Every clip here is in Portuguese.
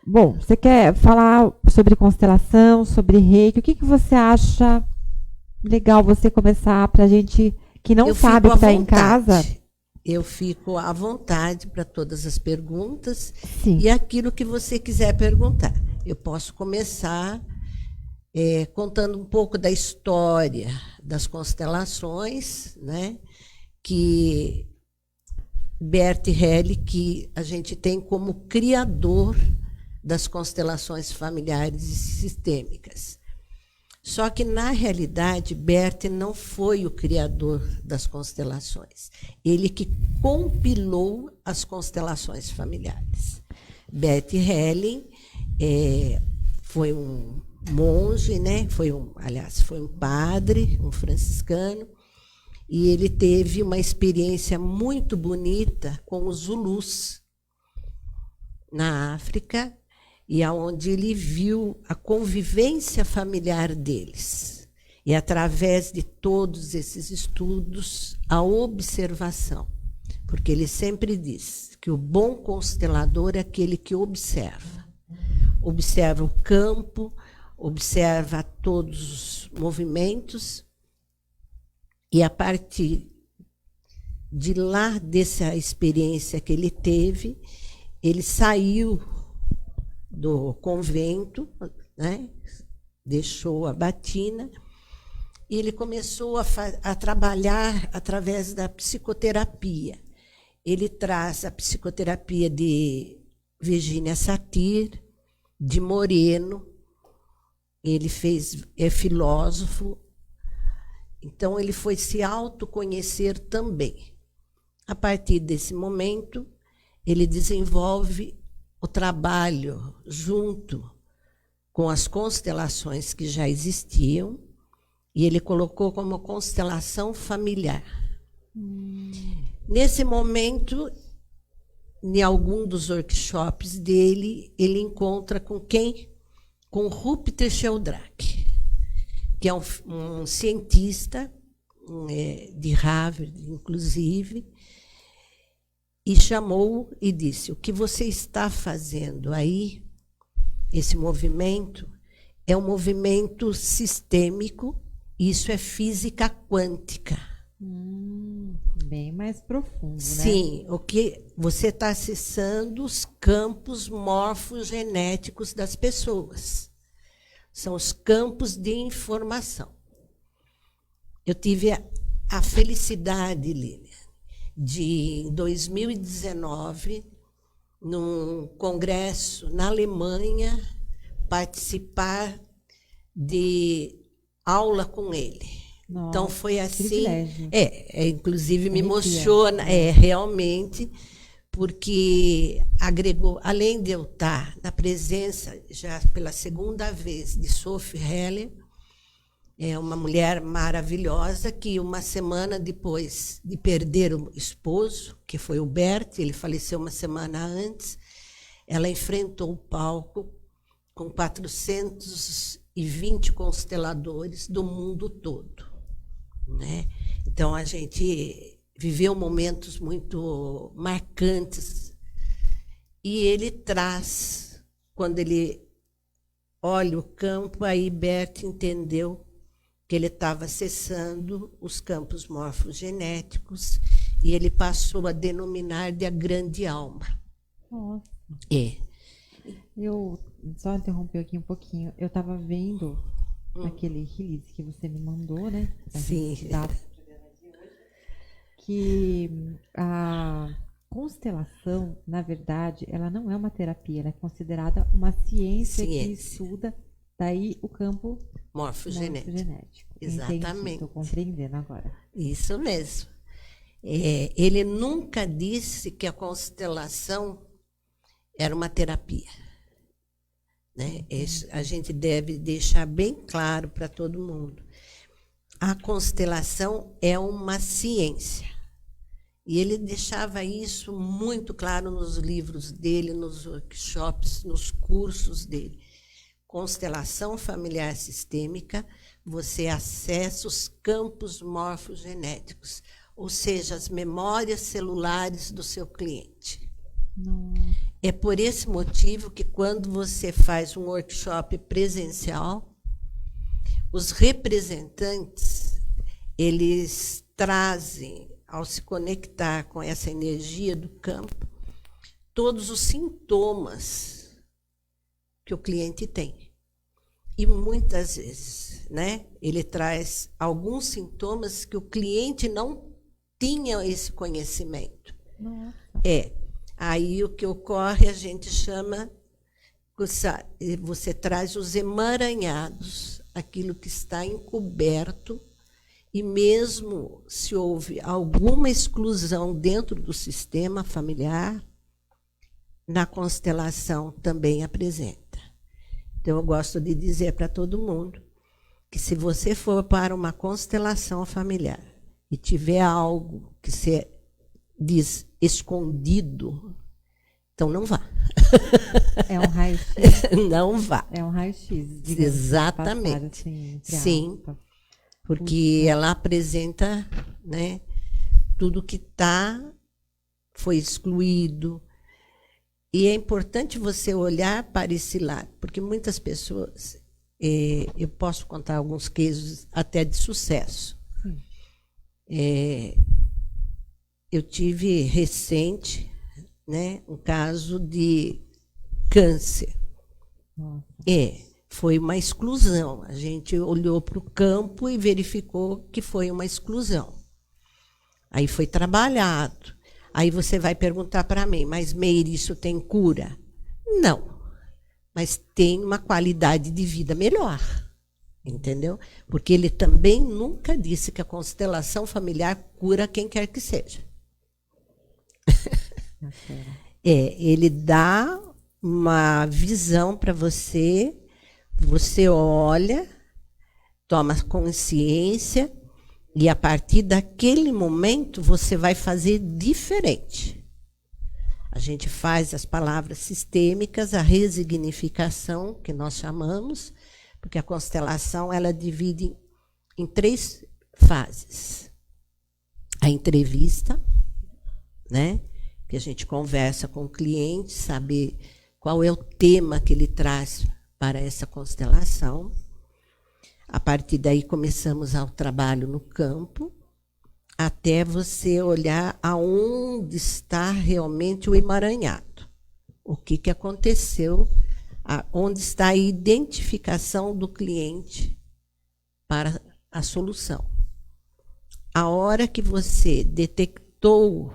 Bom, você quer falar sobre constelação, sobre reiki? O que você acha legal você começar para a gente que não Eu sabe fico que à está em casa? vontade. Eu fico à vontade para todas as perguntas Sim. e aquilo que você quiser perguntar. Eu posso começar contando um pouco da história das constelações, né? Que Bert Helly, que a gente tem como criador das constelações familiares e sistêmicas. Só que, na realidade, Bert não foi o criador das constelações. Ele que compilou as constelações familiares. Bert Helling foi um monge, né? Aliás, foi um padre, um franciscano, e ele teve uma experiência muito bonita com os Zulus na África, e aonde ele viu a convivência familiar deles. E, através de todos esses estudos, a observação. Porque ele sempre diz que o bom constelador é aquele que observa. Observa o campo, observa todos os movimentos, e, a partir de lá, dessa experiência que ele teve, ele saiu do convento, né? Deixou a batina, e ele começou a trabalhar através da psicoterapia. Ele traz a psicoterapia de Virginia Satir, de Moreno, ele é filósofo, então ele foi se autoconhecer também. A partir desse momento, ele desenvolve o trabalho junto com as constelações que já existiam, e ele colocou como constelação familiar. Nesse momento, em algum dos workshops dele, ele encontra com quem? Com Rupert Sheldrake, que é um cientista de Harvard, inclusive, e chamou e disse: o que você está fazendo aí, esse movimento, é um movimento sistêmico, isso é física quântica. Bem mais profundo, Sim, né? o que você está acessando os campos morfogenéticos das pessoas. São os campos de informação. Eu tive a felicidade, Lilian, de, em 2019, num congresso na Alemanha, participar de aula com ele. Nossa, então foi assim, privilégio. Inclusive me Arrepia. emociona, realmente, porque agregou, além de eu estar na presença, já pela segunda vez, de Sophie Heller, uma mulher maravilhosa que, uma semana depois de perder o esposo, que foi o Bert, ele faleceu uma semana antes, ela enfrentou o palco com 420 consteladores do mundo todo, né? Então, a gente viveu momentos muito marcantes. E ele traz, quando ele olha o campo, aí Bert entendeu que ele estava acessando os campos morfogenéticos, e ele passou a denominar de a grande alma. Nossa. É. Eu só interromper aqui um pouquinho. Eu estava vendo aquele release que você me mandou, né? Sim. Que a constelação, na verdade, ela não é uma terapia, ela é considerada uma ciência que estuda daí o campo morfogenético. Exatamente. Estou compreendendo agora. Isso mesmo. Ele nunca disse que a constelação era uma terapia, né? A gente deve deixar bem claro para todo mundo. A constelação é uma ciência. E ele deixava isso muito claro nos livros dele, nos workshops, nos cursos dele. Constelação familiar sistêmica, você acessa os campos morfogenéticos, ou seja, as memórias celulares do seu cliente. Não. É por esse motivo que quando você faz um workshop presencial, os representantes, eles trazem, ao se conectar com essa energia do campo, todos os sintomas que o cliente tem. E muitas vezes, né, ele traz alguns sintomas que o cliente não tinha esse conhecimento. Nossa. Aí o que ocorre, a gente chama, você traz os emaranhados, aquilo que está encoberto, e mesmo se houve alguma exclusão dentro do sistema familiar, na constelação também apresenta. Então, eu gosto de dizer para todo mundo que se você for para uma constelação familiar e tiver algo que se diz escondido, então não vá. É um raio-x. Não vá. É um raio-x. Exatamente. Assim, sim, porque ela apresenta, né, tudo que foi excluído. E é importante você olhar para esse lado, porque muitas pessoas, eu posso contar alguns casos até de sucesso. Eu tive recente, né, um caso de câncer. Nossa. Foi uma exclusão. A gente olhou para o campo e verificou que foi uma exclusão. Aí foi trabalhado. Aí você vai perguntar para mim, mas Meire, isso tem cura? Não, mas tem uma qualidade de vida melhor, entendeu? Porque ele também nunca disse que a constelação familiar cura quem quer que seja. Ele dá uma visão para você, você olha, toma consciência, e a partir daquele momento você vai fazer diferente. A gente faz as palavras sistêmicas, a resignificação, que nós chamamos, porque a constelação ela divide em 3 fases. A entrevista, né, que a gente conversa com o cliente, saber qual é o tema que ele traz para essa constelação. A partir daí começamos ao trabalho no campo, até você olhar aonde está realmente o emaranhado. O que aconteceu, onde está a identificação do cliente para a solução. A hora que você detectou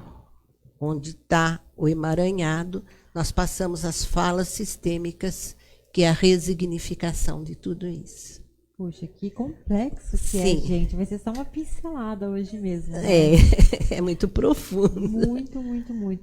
onde está o emaranhado, nós passamos às falas sistêmicas, que é a resignificação de tudo isso. Puxa, que complexo que é, gente. Vai ser só uma pincelada hoje mesmo. Né? É muito profundo.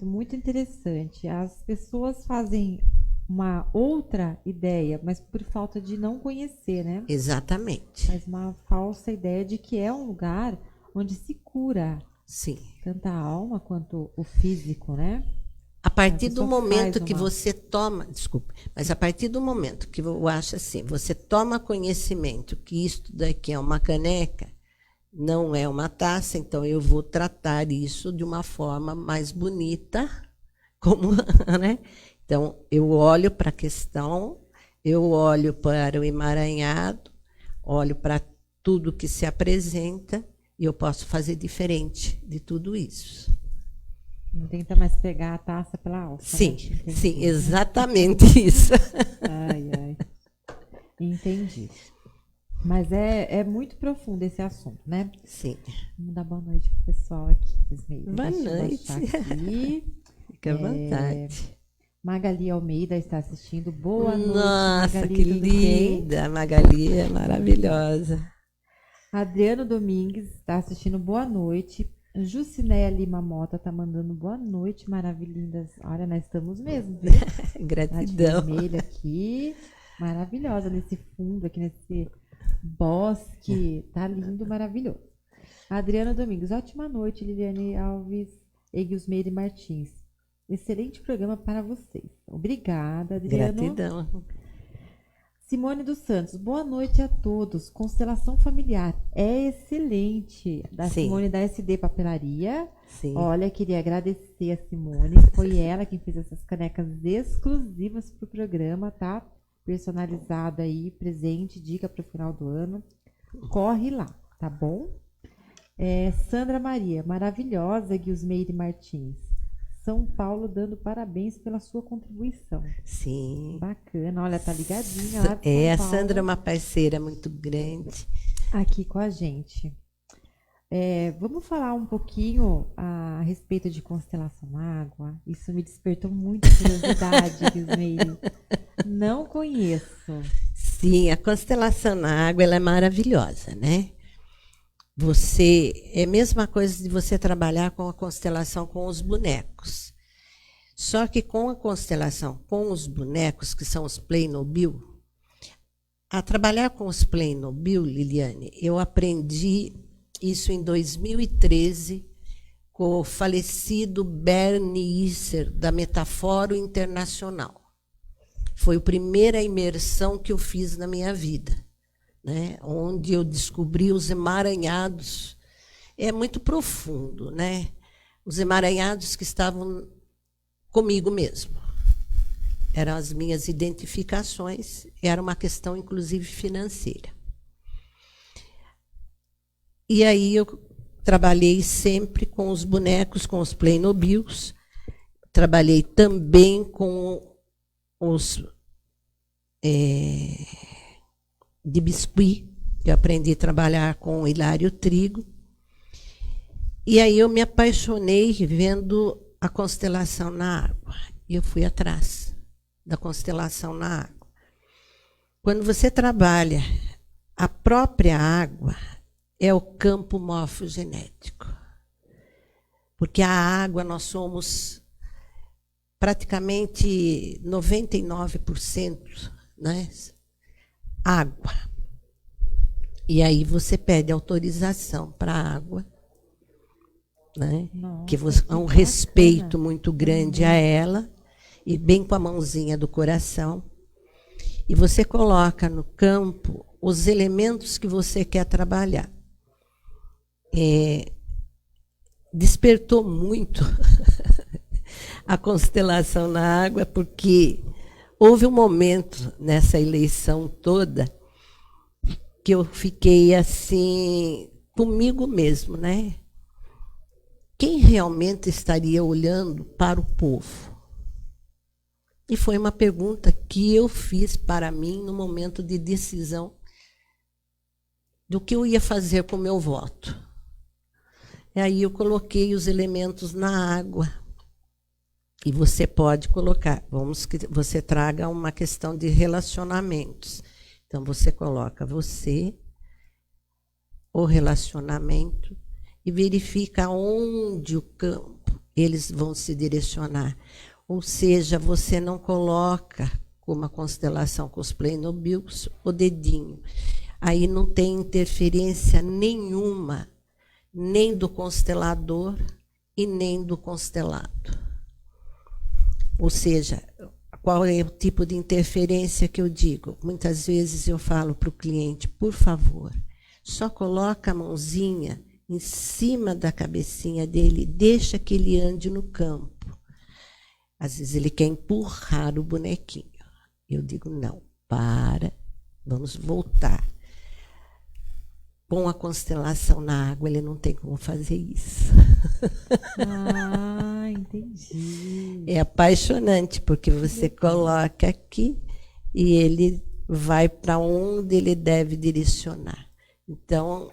Muito interessante. As pessoas fazem uma outra ideia, mas por falta de não conhecer, né? Exatamente. Faz uma falsa ideia de que é um lugar onde se cura. Sim. Tanto a alma quanto o físico, né? A partir do momento que você toma, desculpe, mas a partir do momento que eu acho assim, você toma conhecimento que isto daqui é uma caneca, não é uma taça, então eu vou tratar isso de uma forma mais bonita, como, né? Então, eu olho para a questão, eu olho para o emaranhado, olho para tudo que se apresenta e eu posso fazer diferente de tudo isso. Não tenta mais pegar a taça pela alça. Sim, né? sim, exatamente isso. Ai. Entendi. Mas é muito profundo esse assunto, né? Sim. Vamos dar boa noite pro pessoal aqui. Boa noite. Fica à vontade. Magali Almeida está assistindo. Boa noite, Nossa, Magali, que linda. Magali é maravilhosa. Adriano Domingues está assistindo. Boa noite. Jucinéia Lima Mota está mandando boa noite, maravilhindas. Olha, nós estamos mesmo, viu? Gratidão. Vermelha aqui, maravilhosa nesse fundo, aqui nesse bosque. Tá lindo, maravilhoso. Adriana Domingues, ótima noite, Liliane Alves, Egilsmeire Martins. Excelente programa para vocês. Obrigada, Adriana. Gratidão. Simone dos Santos, boa noite a todos. Constelação familiar é excelente. Da Sim. Simone da SD Papelaria. Sim. Olha, queria agradecer a Simone. Foi ela quem fez essas canecas exclusivas para o programa, tá? Personalizada aí, presente, dica para o final do ano. Corre lá, tá bom? Sandra Maria, maravilhosa, Guilsmeire Martins. São Paulo dando parabéns pela sua contribuição. Sim. Bacana, olha, tá ligadinha lá de São a Paulo. Sandra é uma parceira muito grande. Aqui com a gente. Vamos falar um pouquinho a respeito de constelação água. Isso me despertou muita curiosidade, Guilsmeire. Não conheço. Sim, a constelação na água ela é maravilhosa, né? É a mesma coisa de você trabalhar com a constelação com os bonecos. Só que com a constelação com os bonecos, que são os Playmobil, a trabalhar com os Playmobil, Liliane, eu aprendi isso em 2013 com o falecido Bernie Isser, da Metaforo Internacional. Foi a primeira imersão que eu fiz na minha vida, né? Onde eu descobri os emaranhados. É muito profundo, né? Os emaranhados que estavam comigo mesmo. Eram as minhas identificações, era uma questão, inclusive, financeira. E aí eu trabalhei sempre com os bonecos, com os Playmobils. Trabalhei também com os de biscuit, eu aprendi a trabalhar com o Hilário Trigo. E aí eu me apaixonei vendo a constelação na água. E eu fui atrás da constelação na água. Quando você trabalha a própria água, é o campo morfogenético. Porque a água, nós somos praticamente 99%, né? Água. E aí você pede autorização para a água, né? Que há um respeito muito grande a ela, e bem com a mãozinha do coração. E você coloca no campo os elementos que você quer trabalhar. Despertou muito a constelação na água, porque houve um momento nessa eleição toda que eu fiquei assim, comigo mesmo, né? Quem realmente estaria olhando para o povo? E foi uma pergunta que eu fiz para mim no momento de decisão do que eu ia fazer com o meu voto. E aí eu coloquei os elementos na água. E você pode colocar, vamos que você traga uma questão de relacionamentos. Então, você coloca você, o relacionamento, e verifica onde o campo eles vão se direcionar. Ou seja, você não coloca, como a constelação com os Playmobils, o dedinho. Aí não tem interferência nenhuma, nem do constelador e nem do constelado. Ou seja, qual é o tipo de interferência que eu digo? Muitas vezes eu falo para o cliente, por favor, só coloca a mãozinha em cima da cabecinha dele, deixa que ele ande no campo. Às vezes ele quer empurrar o bonequinho. Eu digo, não, vamos voltar. Com a constelação na água, ele não tem como fazer isso. Ah, entendi. É apaixonante, porque você coloca aqui e ele vai para onde ele deve direcionar. Então,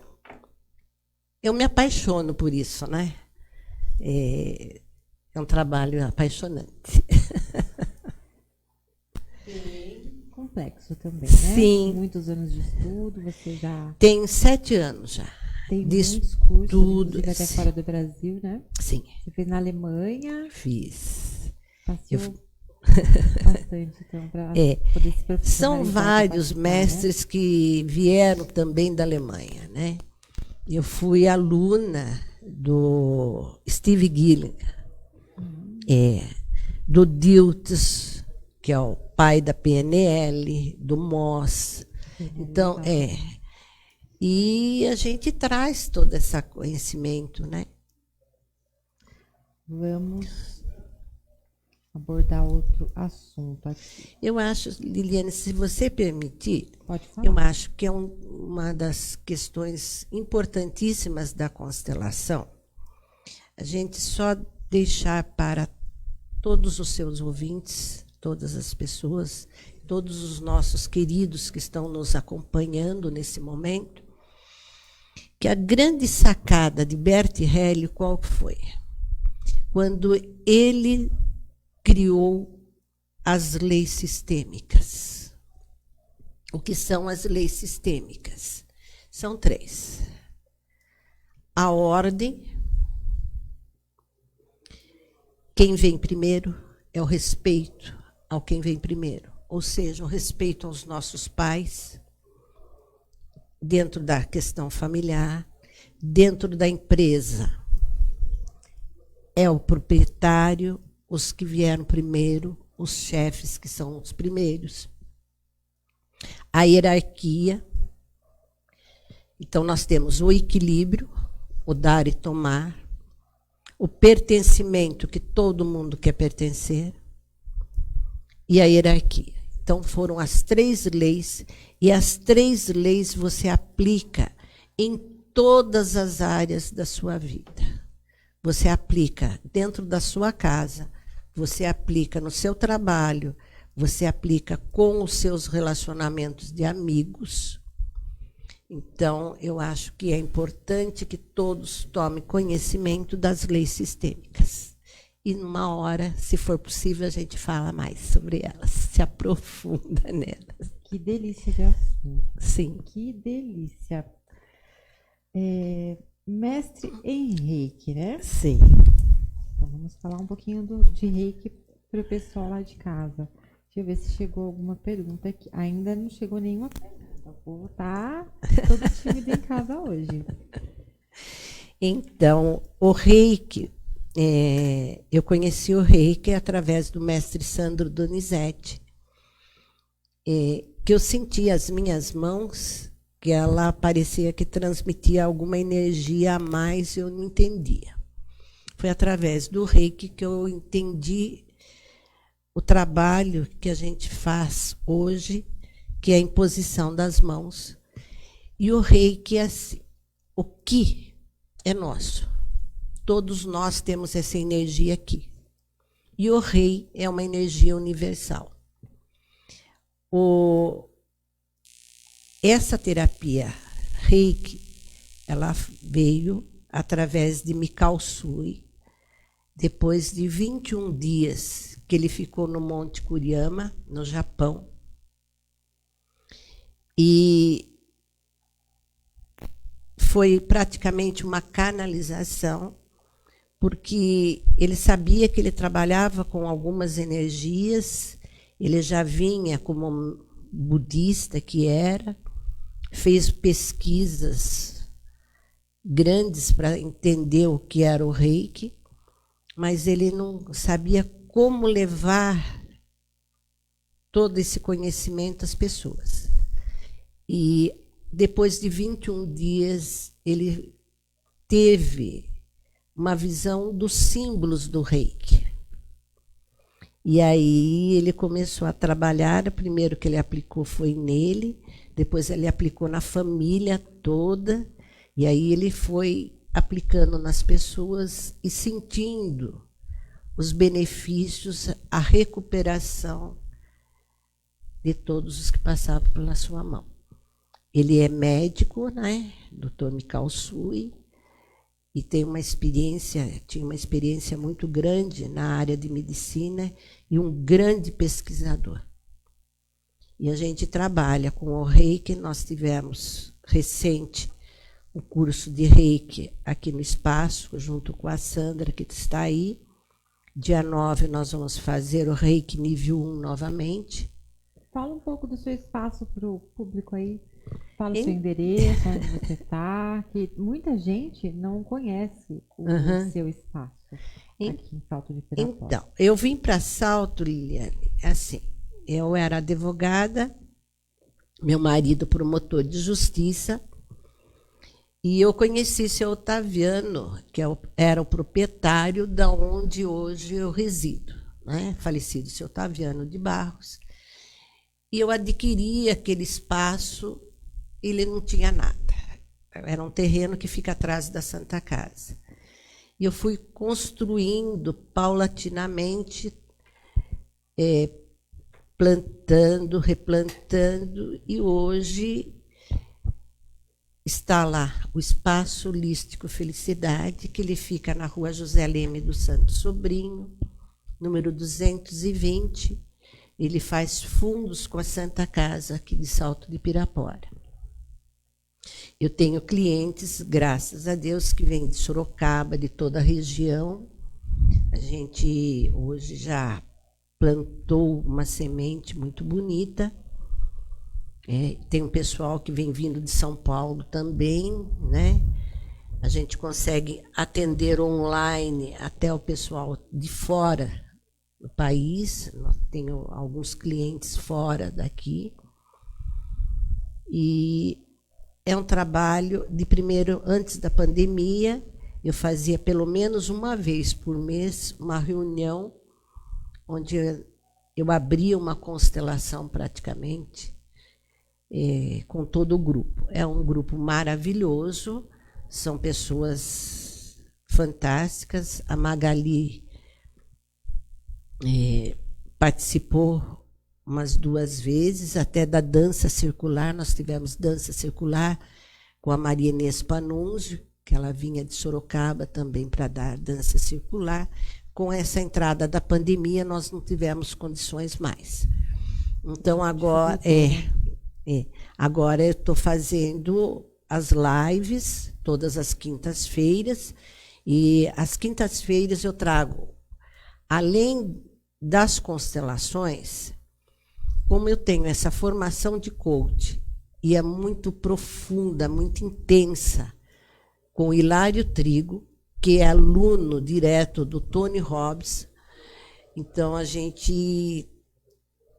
eu me apaixono por isso, né? É um trabalho apaixonante. Complexo também, Sim. né? Muitos anos de estudo, você já... Tem 7 anos já. Tem muitos cursos, tudo, inclusive até fora do Brasil, né? Sim. Você fez na Alemanha. Fiz. Passou bastante, então, para poder se profissionalizar. São vários mestres, né, que vieram também da Alemanha, né? Eu fui aluna do Steve Gilligan, do Dilthus, que é o pai da PNL, do MOS. Então, e a gente traz todo esse conhecimento, né? Vamos abordar outro assunto aqui. Eu acho, Liliane, se você permitir, pode falar. Eu acho que é uma das questões importantíssimas da constelação, a gente só deixar para todos os seus ouvintes, todas as pessoas, todos os nossos queridos que estão nos acompanhando nesse momento, que a grande sacada de Bert Hellier qual foi? Quando ele criou as leis sistêmicas. O que são as leis sistêmicas? São 3. A ordem. Quem vem primeiro é o respeito ao quem vem primeiro. Ou seja, o respeito aos nossos pais, dentro da questão familiar, dentro da empresa. É o proprietário, os que vieram primeiro, os chefes que são os primeiros. A hierarquia. Então, nós temos o equilíbrio, o dar e tomar, o pertencimento, que todo mundo quer pertencer, e a hierarquia. Então, foram as 3 leis, e as 3 leis você aplica em todas as áreas da sua vida. Você aplica dentro da sua casa, você aplica no seu trabalho, você aplica com os seus relacionamentos de amigos. Então, eu acho que é importante que todos tomem conhecimento das leis sistêmicas. E numa hora, se for possível, a gente fala mais sobre elas, se aprofunda nelas. Que delícia de assunto. Sim. Que delícia. Mestre em Reiki, né? Sim. Então, vamos falar um pouquinho de Reiki para o pessoal lá de casa. Deixa eu ver se chegou alguma pergunta aqui. Ainda não chegou nenhuma pergunta. O povo tá todo tímido em casa hoje. Então, o Reiki, eu conheci o Reiki através do mestre Sandro Donizete, que eu sentia as minhas mãos, que ela parecia que transmitia alguma energia a mais e eu não entendia. Foi através do Reiki que eu entendi o trabalho que a gente faz hoje, que é a imposição das mãos. E o Reiki é assim, o Ki é nosso. Todos nós temos essa energia aqui. E o Rei é uma energia universal. Essa terapia Reiki, ela veio através de Mikao Sui, depois de 21 dias que ele ficou no Monte Kuriyama, no Japão. E foi praticamente uma canalização, porque ele sabia que ele trabalhava com algumas energias, ele já vinha como budista que era, fez pesquisas grandes para entender o que era o Reiki, mas ele não sabia como levar todo esse conhecimento às pessoas. E depois de 21 dias, ele teve uma visão dos símbolos do Reiki. E aí ele começou a trabalhar, o primeiro que ele aplicou foi nele, depois ele aplicou na família toda, e aí ele foi aplicando nas pessoas e sentindo os benefícios, a recuperação de todos os que passavam pela sua mão. Ele é médico, né, Dr. Mikao Sui, e tinha uma experiência muito grande na área de medicina e um grande pesquisador. E a gente trabalha com o Reiki, nós tivemos recente o curso de Reiki aqui no espaço, junto com a Sandra, que está aí. Dia 9 nós vamos fazer o Reiki nível 1 novamente. Fala um pouco do seu espaço para o público aí. Fala o seu endereço, onde você está, que muita gente não conhece o seu espaço aqui em Salto de Pirapora. Então, eu vim para Salto, Liliane, assim, eu era advogada, meu marido promotor de justiça, e eu conheci seu Otaviano, que era o proprietário da onde hoje eu resido, né? Falecido seu Otaviano de Barros. E eu adquiri aquele espaço, ele não tinha nada. Era um terreno que fica atrás da Santa Casa. E eu fui construindo paulatinamente, plantando, replantando, e hoje está lá o Espaço Holístico Felicidade, que ele fica na rua José Leme dos Santos Sobrinho, número 220. Ele faz fundos com a Santa Casa aqui de Salto de Pirapora. Eu tenho clientes, graças a Deus, que vêm de Sorocaba, de toda a região. A gente hoje já plantou uma semente muito bonita. Tem um pessoal que vem vindo de São Paulo também, né? A gente consegue atender online até o pessoal de fora do país. Tenho alguns clientes fora daqui. E é um trabalho de primeiro, antes da pandemia, eu fazia pelo menos uma vez por mês uma reunião onde eu abria uma constelação praticamente com todo o grupo. É um grupo maravilhoso, são pessoas fantásticas. A Magali participou umas 2 vezes, até da dança circular. Nós tivemos dança circular com a Maria Inês Panunzio, que ela vinha de Sorocaba também para dar dança circular. Com essa entrada da pandemia, nós não tivemos condições mais. Então, agora agora eu estou fazendo as lives todas as quintas-feiras, e às quintas-feiras eu trago, além das constelações, como eu tenho essa formação de coach, e é muito profunda, muito intensa, com o Hilário Trigo, que é aluno direto do Tony Robbins. Então, a gente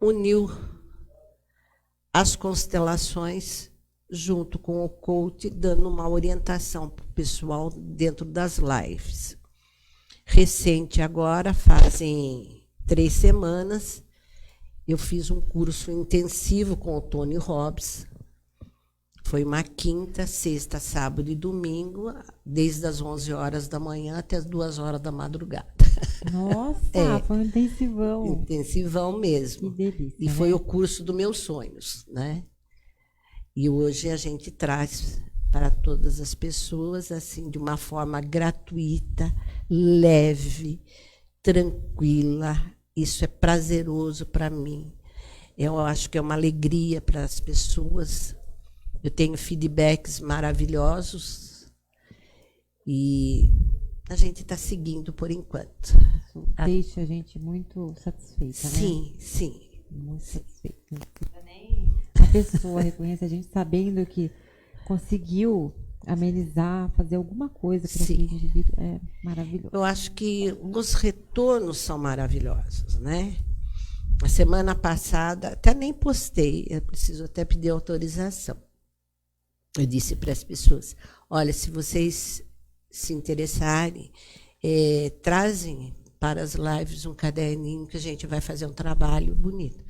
uniu as constelações junto com o coach, dando uma orientação para o pessoal dentro das lives. Recente agora, fazem 3 semanas, eu fiz um curso intensivo com o Tony Robbins. Foi uma quinta, sexta, sábado e domingo, desde as 11 horas da manhã até as 2 horas da madrugada. Nossa, foi um intensivão. Intensivão mesmo. Que delícia. E foi o curso dos meus sonhos, né? E hoje a gente traz para todas as pessoas, assim, de uma forma gratuita, leve, tranquila. Isso é prazeroso para mim. Eu acho que é uma alegria para as pessoas. Eu tenho feedbacks maravilhosos e a gente está seguindo por enquanto. Deixa a gente muito satisfeita, sim, né? Sim. Muito satisfeita. Não precisa nem a pessoa reconhecer a gente sabendo que conseguiu amenizar, fazer alguma coisa para aquele indivíduo. É maravilhoso. Eu acho que os retornos são maravilhosos, né? A semana passada, até nem postei, eu preciso até pedir autorização. Eu disse para as pessoas, olha, se vocês se interessarem, trazem para as lives um caderninho que a gente vai fazer um trabalho bonito.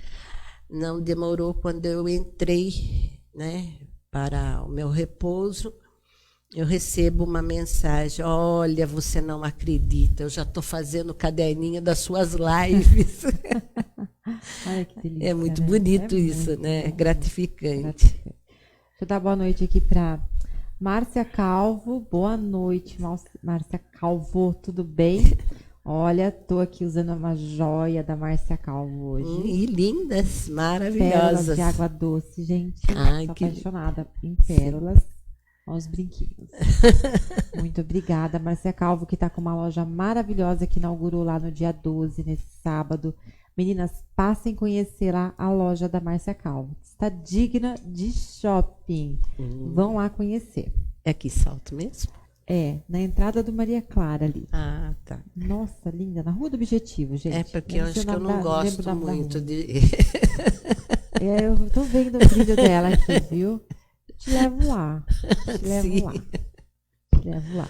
Não demorou, quando eu entrei, né, para o meu repouso, eu recebo uma mensagem, olha, você não acredita, eu já estou fazendo o caderninho das suas lives. Olha que delícia, é muito, né? Bonito isso, muito, né? Muito gratificante. Deixa eu dar boa noite aqui para Márcia Calvo. Boa noite, Márcia Calvo, tudo bem? Olha, tô aqui usando uma joia da Márcia Calvo hoje. E lindas, maravilhosas. Pérolas de água doce, gente. Ai, tô que apaixonada em pérolas. Olha os brinquinhos. Muito obrigada, Márcia Calvo, que está com uma loja maravilhosa que inaugurou lá no dia 12, nesse sábado. Meninas, passem conhecer lá a loja da Márcia Calvo. Está digna de shopping. Vão lá conhecer. É aqui Salto mesmo? Na entrada do Maria Clara ali. Ah, tá. Nossa, linda. Na Rua do Objetivo, gente. É porque eu acho que eu não gosto muito de... Eu tô vendo o vídeo dela aqui, viu? Te levo lá. Sim. Te levo lá.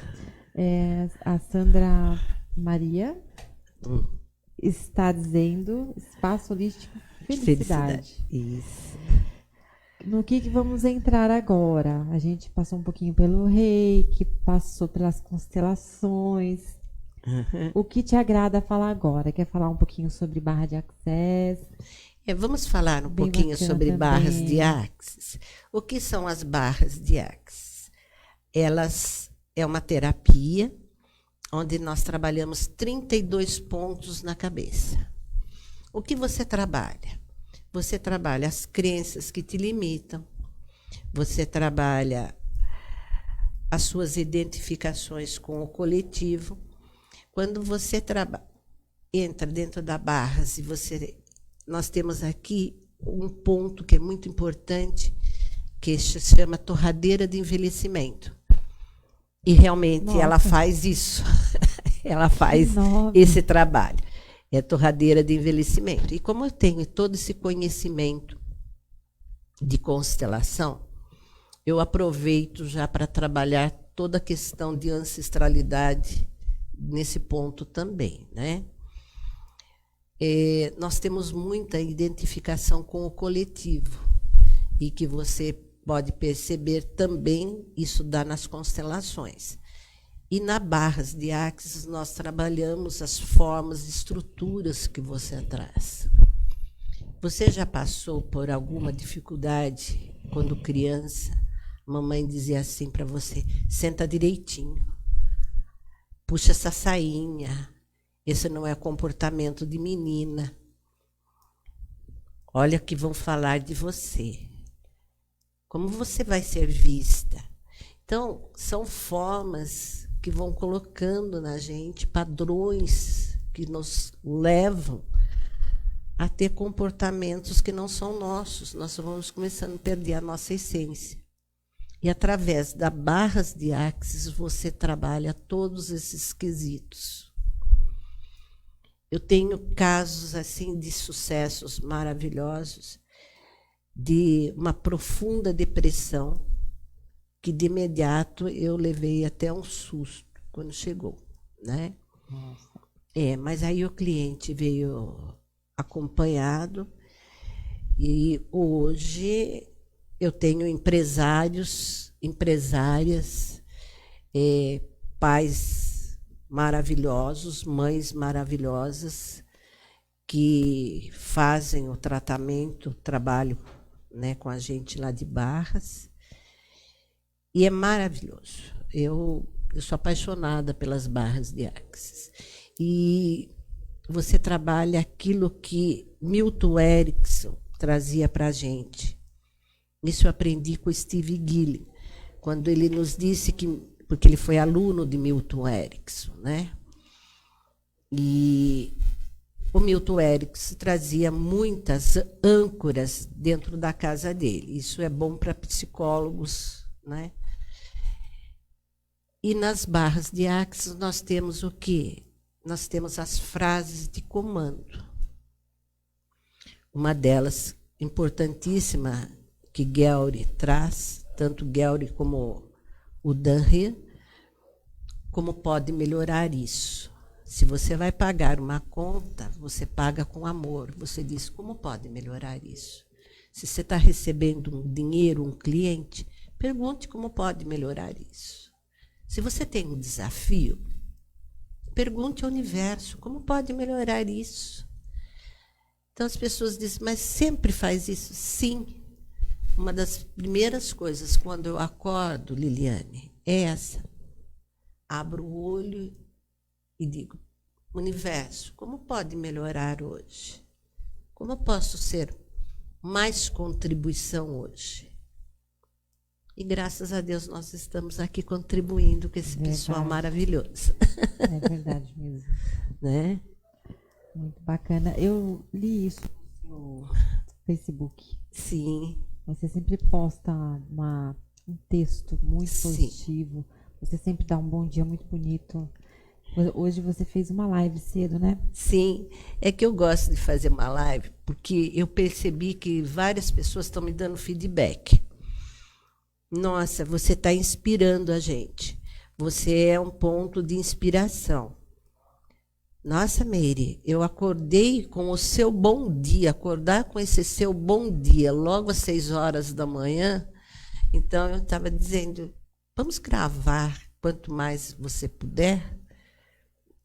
A Sandra Maria está dizendo espaço holístico felicidade. Isso. No que vamos entrar agora? A gente passou um pouquinho pelo reiki, passou pelas constelações. O que te agrada falar agora? Quer falar um pouquinho sobre barra de Axis? Vamos falar um pouquinho sobre também. Barras de Axis. O que são as barras de Axis? Elas é uma terapia onde nós trabalhamos 32 pontos na cabeça. O que você trabalha? Você trabalha as crenças que te limitam, você trabalha as suas identificações com o coletivo. Quando você entra dentro da Barras e nós temos aqui um ponto que é muito importante, que se chama torradeira de envelhecimento. E realmente ela faz isso, ela faz esse trabalho. É torradeira de envelhecimento. E como eu tenho todo esse conhecimento de constelação, eu aproveito já para trabalhar toda a questão de ancestralidade nesse ponto também, né? Nós temos muita identificação com o coletivo e que você pode perceber também isso dá nas constelações. E na Barras de Axis nós trabalhamos as formas e estruturas que você traz. Você já passou por alguma dificuldade quando criança? A mamãe dizia assim para você, senta direitinho, puxa essa sainha, esse não é comportamento de menina. Olha que vão falar de você. Como você vai ser vista? Então, são formas que vão colocando na gente padrões que nos levam a ter comportamentos que não são nossos. Nós vamos começando a perder a nossa essência. E através da Barras de Axis você trabalha todos esses quesitos. Eu tenho casos assim de sucessos maravilhosos, de uma profunda depressão, que de imediato eu levei até um susto quando chegou, né? Nossa. Mas aí o cliente veio acompanhado e hoje eu tenho empresários, empresárias, pais maravilhosos, mães maravilhosas que fazem o tratamento, o trabalho, né, com a gente lá de Barras. E é maravilhoso. Eu sou apaixonada pelas Barras de Axis. E você trabalha aquilo que Milton Erickson trazia para a gente. Isso eu aprendi com o Steve Gillen, quando ele nos disse que... Porque ele foi aluno de Milton Erickson, né? E o Milton Erickson trazia muitas âncoras dentro da casa dele. Isso é bom para psicólogos, né? E nas Barras de Axis nós temos o quê? Nós temos as frases de comando. Uma delas, importantíssima, que Gellry traz, tanto Gellry como o Danre, como pode melhorar isso. Se você vai pagar uma conta, você paga com amor. Você diz, como pode melhorar isso? Se você está recebendo um dinheiro, um cliente, pergunte como pode melhorar isso. Se você tem um desafio, pergunte ao universo, como pode melhorar isso? Então as pessoas dizem, mas sempre faz isso? Sim. Uma das primeiras coisas, quando eu acordo, Liliane, é essa. Abro o olho e digo, universo, como pode melhorar hoje? Como eu posso ser mais contribuição hoje? E graças a Deus nós estamos aqui contribuindo com esse pessoal maravilhoso. É verdade mesmo. Né? Muito bacana. Eu li isso no Facebook. Sim. Você sempre posta um texto muito positivo, Você sempre dá um bom dia muito bonito. Hoje você fez uma live cedo, né? Sim, é que eu gosto de fazer uma live porque eu percebi que várias pessoas estão me dando feedback. Nossa, você está inspirando a gente. Você é um ponto de inspiração. Nossa, Meire, eu acordei com o seu bom dia, acordar com esse seu bom dia logo às 6 horas da manhã. Então, eu estava dizendo, vamos gravar quanto mais você puder.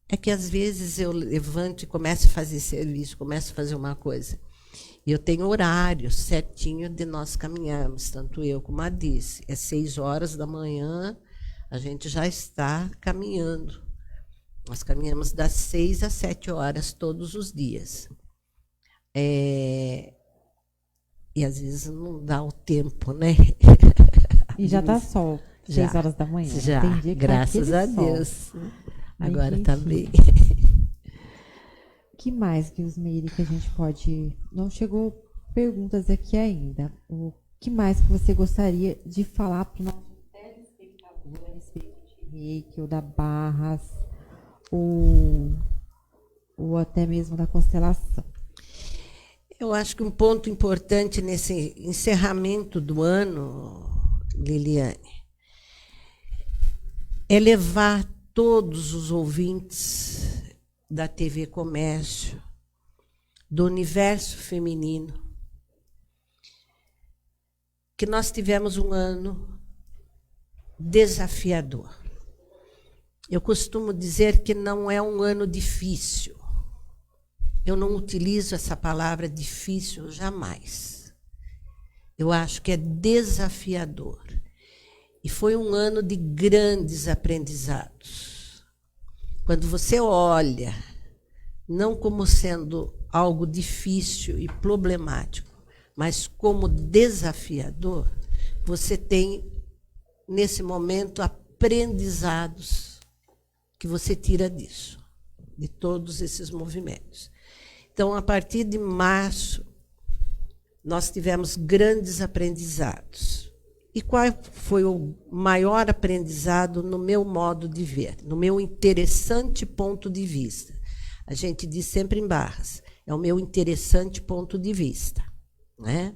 É que, às vezes, eu levanto e começo a fazer serviço, começo a fazer uma coisa. E eu tenho horário certinho de nós caminharmos, tanto eu como a Dice. É 6 horas da manhã, a gente já está caminhando. Nós caminhamos das 6 às 7 horas todos os dias. E às vezes não dá o tempo, né? E já está sol, 6 horas da manhã. Já, graças a Deus. Agora está bem. O que mais, Gilsmeire, que a gente pode... Não chegou perguntas aqui ainda. O que mais que você gostaria de falar para o nosso telespectador a respeito de Reiki ou da Barras ou até mesmo da constelação? Eu acho que um ponto importante nesse encerramento do ano, Liliane, é levar todos os ouvintes da TV Comércio, do universo feminino, que nós tivemos um ano desafiador. Eu costumo dizer que não é um ano difícil. Eu não utilizo essa palavra difícil jamais. Eu acho que é desafiador. E foi um ano de grandes aprendizados. Quando você olha, não como sendo algo difícil e problemático, mas como desafiador, você tem, nesse momento, aprendizados que você tira disso, de todos esses movimentos. Então, a partir de março, nós tivemos grandes aprendizados. E qual foi o maior aprendizado no meu modo de ver, no meu interessante ponto de vista? A gente diz sempre em Barras, é o meu interessante ponto de vista, né?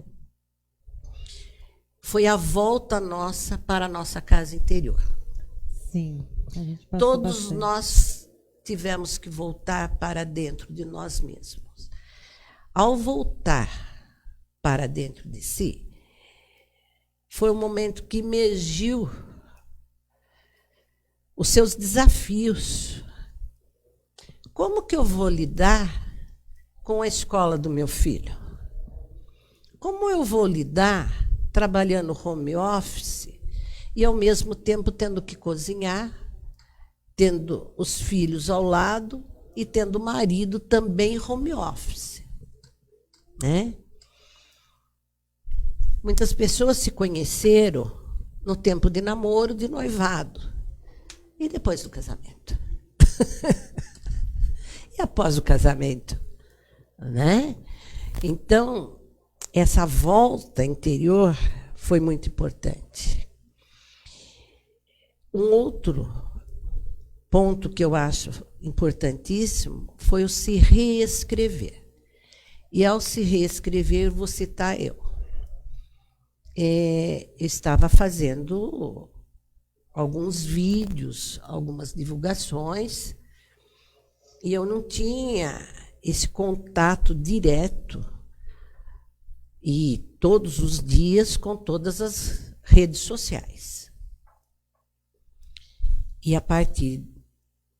Foi a volta nossa para a nossa casa interior. Sim. A gente passou Todos bastante. nós tivemos que voltar para dentro de nós mesmos. Ao voltar para dentro de si, foi um momento que emergiu os seus desafios. Como que eu vou lidar com a escola do meu filho? Como eu vou lidar trabalhando home office e, ao mesmo tempo, tendo que cozinhar, tendo os filhos ao lado e tendo o marido também home office, né? Muitas pessoas se conheceram no tempo de namoro, de noivado, e depois do casamento. E após o casamento, né? Então, essa volta interior foi muito importante. Um outro ponto que eu acho importantíssimo foi o se reescrever. E ao se reescrever, vou citar eu. Eu estava fazendo alguns vídeos, algumas divulgações, e eu não tinha esse contato direto e todos os dias com todas as redes sociais. E a partir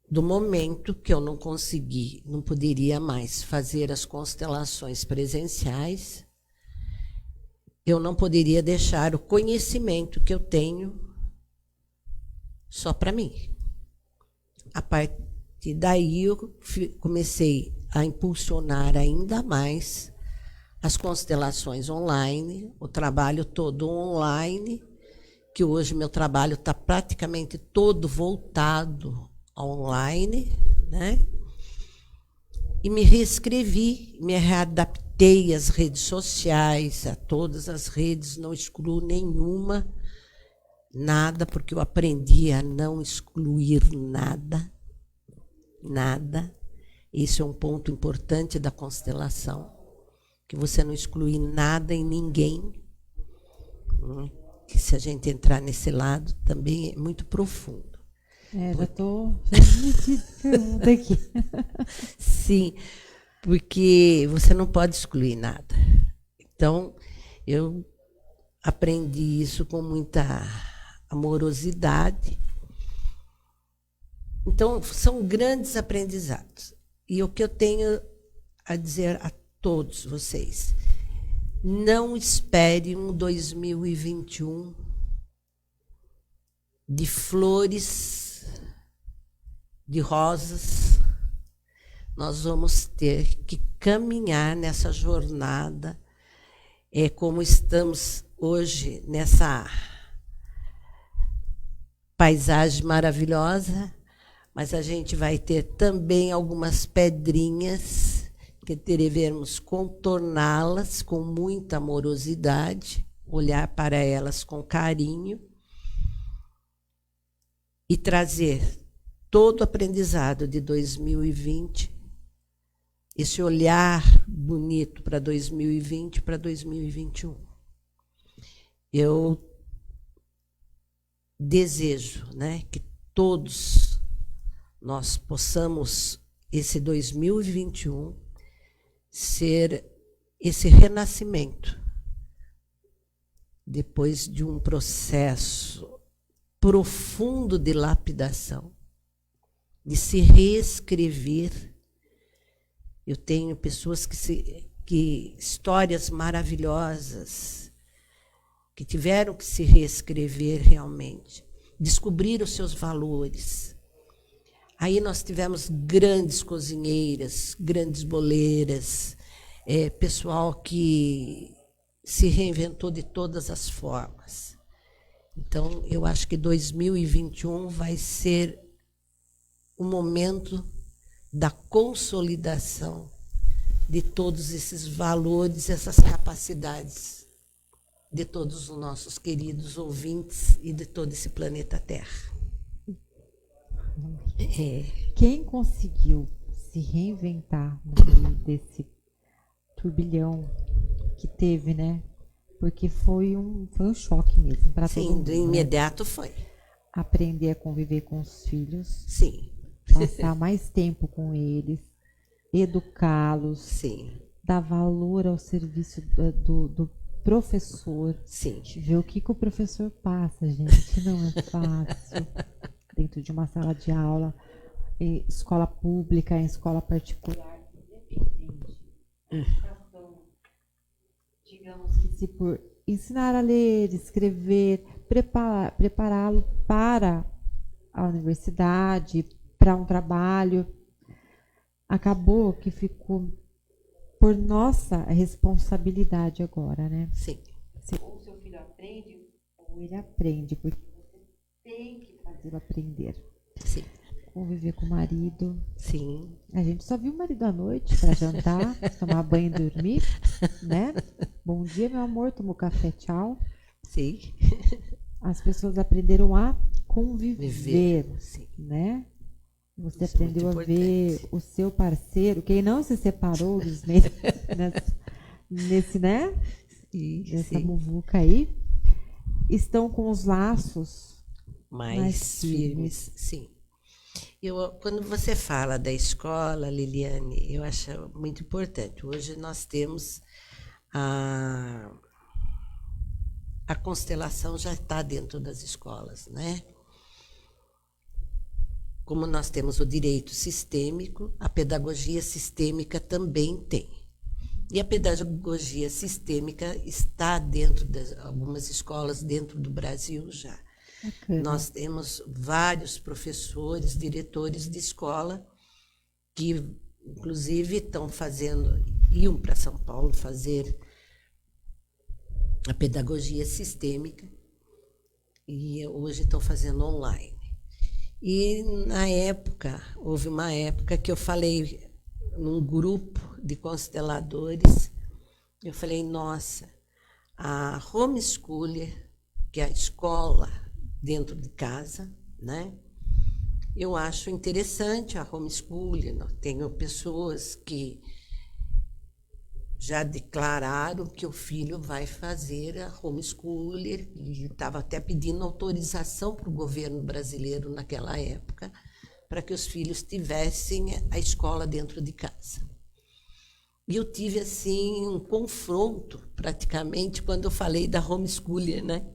do momento que eu não consegui, não poderia mais fazer as constelações presenciais, eu não poderia deixar o conhecimento que eu tenho só para mim. A partir daí, eu comecei a impulsionar ainda mais as constelações online, o trabalho todo online, que hoje meu trabalho está praticamente todo voltado online, né? E me reescrevi, me readaptei às redes sociais, a todas as redes, não excluo nenhuma. Nada, porque eu aprendi a não excluir nada. Nada. Esse é um ponto importante da constelação, que você não exclui nada em ninguém. Que se a gente entrar nesse lado, também é muito profundo. Já estou me pergunta aqui. Sim, porque você não pode excluir nada. Então, eu aprendi isso com muita amorosidade. Então, são grandes aprendizados. E o que eu tenho a dizer a todos vocês, não espere um 2021 de flores, de rosas. Nós vamos ter que caminhar nessa jornada, como estamos hoje, nessa paisagem maravilhosa, mas a gente vai ter também algumas pedrinhas que devemos contorná-las com muita amorosidade, olhar para elas com carinho e trazer todo o aprendizado de 2020, esse olhar bonito para 2020 para 2021. Eu desejo, né, que todos nós possamos, esse 2021, ser esse renascimento, depois de um processo profundo de lapidação, de se reescrever. Eu tenho pessoas que histórias maravilhosas, que tiveram que se reescrever realmente, descobrir os seus valores. Aí nós tivemos grandes cozinheiras, grandes boleiras, pessoal que se reinventou de todas as formas. Então, eu acho que 2021 vai ser o momento da consolidação de todos esses valores, essas capacidades de todos os nossos queridos ouvintes e de todo esse planeta Terra. Quem conseguiu se reinventar no meio desse turbilhão que teve, né? Porque foi um choque mesmo para todo mundo. Sim, do imediato, né? Foi. Aprender a conviver com os filhos. Sim. Passar mais tempo com eles, educá-los. Sim. Dar valor ao serviço do professor. Sim. Ver o que o professor passa, gente. Não é fácil. Dentro de uma sala de aula, em escola pública, em escola particular, independente. Então, digamos que se por ensinar a ler, escrever, prepará-lo para a universidade, para um trabalho, acabou que ficou por nossa responsabilidade agora, né? Sim. Ou o seu filho aprende, ou ele aprende, porque você tem que fazê-lo aprender. Sim. Conviver com o marido. Sim. A gente só viu o marido à noite para jantar, tomar banho e dormir, né? Bom dia, meu amor, tomou café, tchau. Sim. As pessoas aprenderam a conviver, sim, né? Você isso aprendeu a ver o seu parceiro, quem não se separou nesse, né? Nessa muvuca aí, estão com os laços mais firmes. Sim. Quando você fala da escola, Liliane, eu acho muito importante. Hoje nós temos a constelação já está dentro das escolas, né? Como nós temos o direito sistêmico, a pedagogia sistêmica também tem. E a pedagogia sistêmica está dentro de algumas escolas dentro do Brasil já. Okay. Nós temos vários professores, diretores de escola que, inclusive, iam para São Paulo fazer a pedagogia sistêmica e hoje estão fazendo online. E houve uma época que eu falei num grupo de consteladores, eu falei, nossa, a homeschooler, que é a escola dentro de casa, né? Eu acho interessante a homeschooling. Tenho pessoas que já declararam que o filho vai fazer a homeschooling e estava até pedindo autorização para o governo brasileiro naquela época para que os filhos tivessem a escola dentro de casa. E eu tive assim um confronto praticamente quando eu falei da homeschooling, né?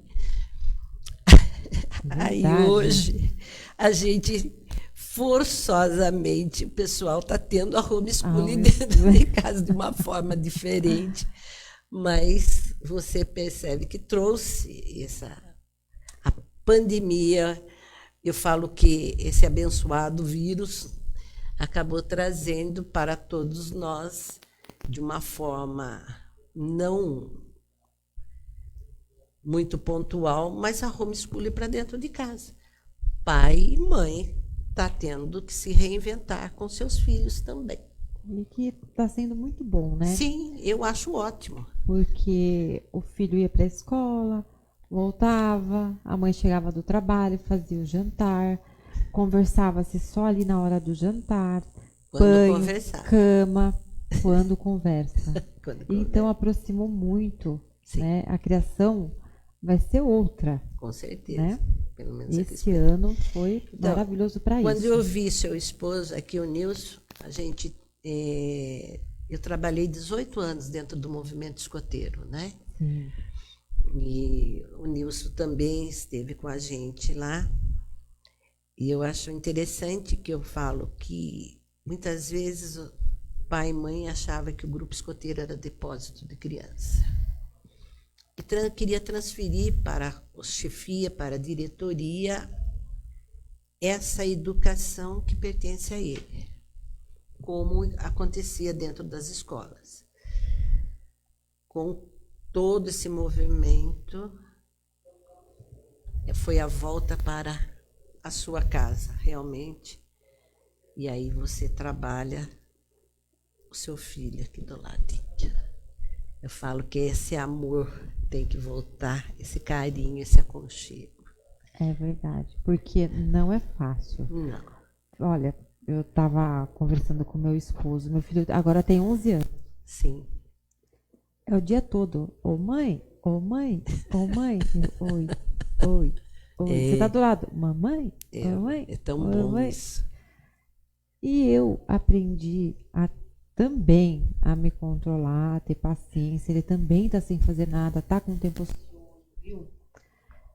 Aí hoje a gente forçosamente o pessoal está tendo a homeschooling dentro de casa de uma forma diferente, mas você percebe que trouxe a pandemia. Eu falo que esse abençoado vírus acabou trazendo para todos nós, de uma forma não muito pontual, mas a homeschooling para dentro de casa. Pai e mãe está tendo que se reinventar com seus filhos também. E que está sendo muito bom, né? Sim, eu acho ótimo. Porque o filho ia para a escola, voltava, a mãe chegava do trabalho, fazia o jantar, conversava-se só ali na hora do jantar, banho, cama, quando conversa. Então aproximou muito, né? A criação vai ser outra. Com certeza. Né? Pelo menos esse ano foi maravilhoso para isso. Quando eu vi seu esposo aqui, o Nilson, eu trabalhei 18 anos dentro do movimento escoteiro, né? Sim. E o Nilson também esteve com a gente lá. E eu acho interessante que eu falo que muitas vezes o pai e mãe achavam que o grupo escoteiro era depósito de criança. E queria transferir para a chefia, para a diretoria, essa educação que pertence a ele, como acontecia dentro das escolas. Com todo esse movimento, foi a volta para a sua casa, realmente. E aí você trabalha o seu filho aqui do ladinho. Eu falo que esse amor tem que voltar, esse carinho, esse aconchego. É verdade, porque não é fácil. Não. Olha, eu estava conversando com meu esposo, meu filho agora tem 11 anos. Sim. É o dia todo. Ô mãe, ô mãe, ô mãe. Oi, oi, oi. Você tá do lado? Mamãe? Mamãe? É tão bom isso. E eu aprendi também a me controlar, a ter paciência. Ele também tá sem fazer nada, tá com o tempo ocioso, viu?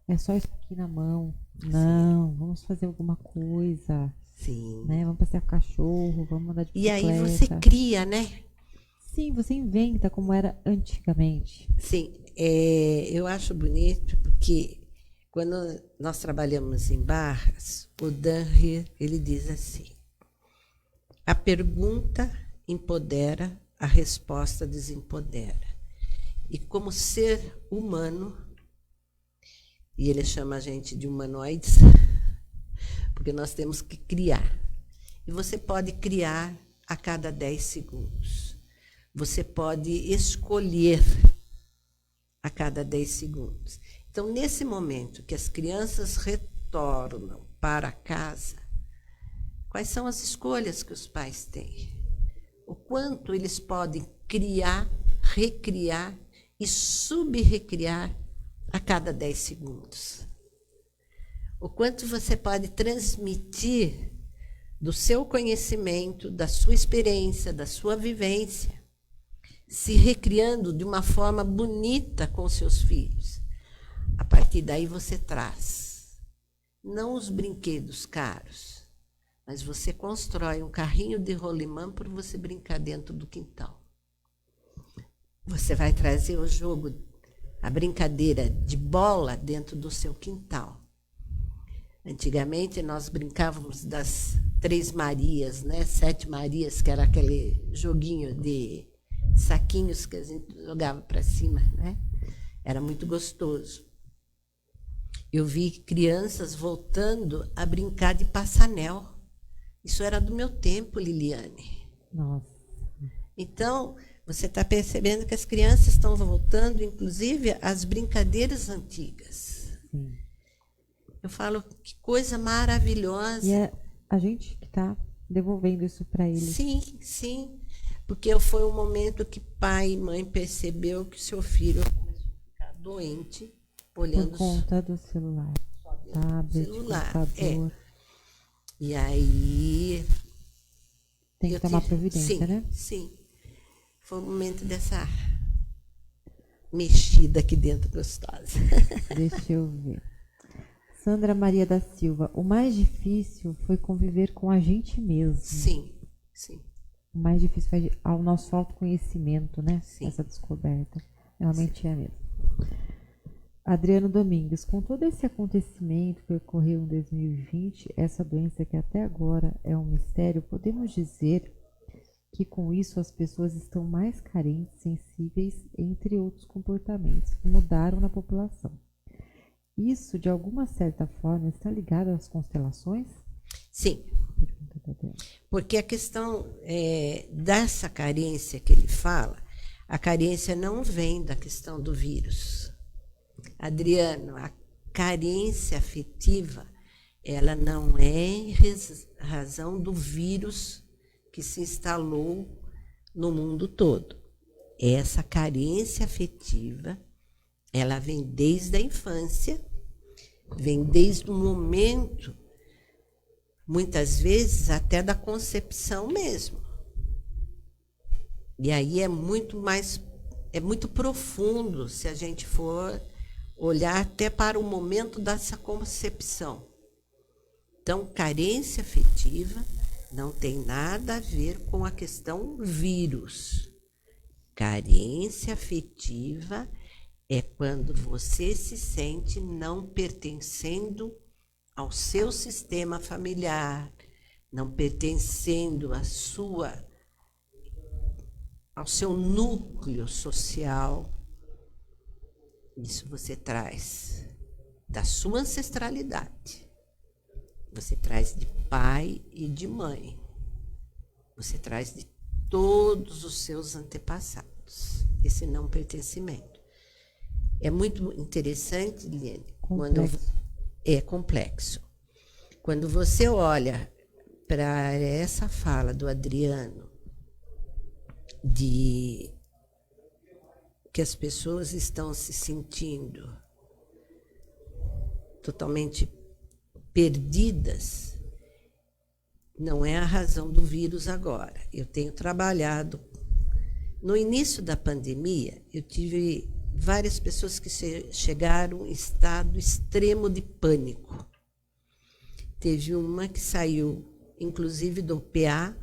É só isso aqui na mão. Não, vamos fazer alguma coisa. Sim. Né? Vamos passear com o cachorro, vamos andar de bicicleta. E aí você cria, né? Sim, você inventa como era antigamente. Sim, eu acho bonito porque quando nós trabalhamos em Barras, o Dan ele diz assim: a pergunta empodera, a resposta desempodera. E como ser humano, e ele chama a gente de humanoides, porque nós temos que criar. E você pode criar a cada 10 segundos. Você pode escolher a cada 10 segundos. Então, nesse momento que as crianças retornam para casa, quais são as escolhas que os pais têm? O quanto eles podem criar, recriar e subrecriar a cada 10 segundos. O quanto você pode transmitir do seu conhecimento, da sua experiência, da sua vivência, se recriando de uma forma bonita com seus filhos. A partir daí você traz, não os brinquedos caros, mas você constrói um carrinho de rolimã para você brincar dentro do quintal. Você vai trazer o jogo, a brincadeira de bola dentro do seu quintal. Antigamente nós brincávamos das 3 Marias, né? 7 Marias, que era aquele joguinho de saquinhos que a gente jogava para cima, né? Era muito gostoso. Eu vi crianças voltando a brincar de passanel. Isso era do meu tempo, Liliane. Nossa. Então, você está percebendo que as crianças estão voltando, inclusive, às brincadeiras antigas. Sim. Eu falo, que coisa maravilhosa. E a gente que está devolvendo isso para eles. Sim, sim. Porque foi um momento que pai e mãe percebeu que seu filho começou a ficar doente, olhando por conta do celular, tablet, computador. E aí tem que tomar providência, né? Sim. Foi um momento dessa mexida aqui dentro gostosa. Deixa eu ver. Sandra Maria da Silva, o mais difícil foi conviver com a gente mesmo. Sim. O mais difícil foi ao nosso autoconhecimento, né? Sim. Essa descoberta. Realmente é mesmo. Adriano Domingues, com todo esse acontecimento que ocorreu em 2020, essa doença que até agora é um mistério, podemos dizer que com isso as pessoas estão mais carentes, sensíveis, entre outros comportamentos que mudaram na população. Isso, de alguma certa forma, está ligado às constelações? Sim. Porque a questão dessa carência que ele fala, a carência não vem da questão do vírus. Adriano, a carência afetiva, ela não é em razão do vírus que se instalou no mundo todo. Essa carência afetiva, ela vem desde a infância, vem desde o momento, muitas vezes até da concepção mesmo. E aí é muito profundo se a gente for olhar até para o momento dessa concepção. Então, carência afetiva não tem nada a ver com a questão vírus. Carência afetiva é quando você se sente não pertencendo ao seu sistema familiar, não pertencendo ao seu núcleo social. Isso você traz da sua ancestralidade. Você traz de pai e de mãe. Você traz de todos os seus antepassados. Esse não pertencimento. É muito interessante, Liane, é complexo. Quando você olha para essa fala do Adriano, de que as pessoas estão se sentindo totalmente perdidas, não é a razão do vírus agora. Eu tenho trabalhado. No início da pandemia, eu tive várias pessoas que chegaram em estado extremo de pânico. Teve uma que saiu, inclusive, do PA.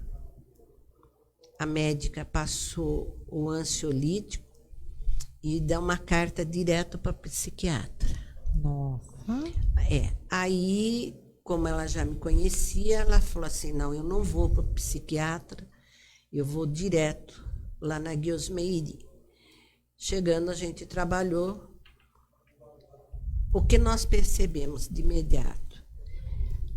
A médica passou o ansiolítico e dá uma carta direto para a psiquiatra. Nossa. Aí, como ela já me conhecia, ela falou assim, não, eu não vou para o psiquiatra, eu vou direto lá na Guiosmeiri. Chegando, a gente trabalhou. O que nós percebemos de imediato?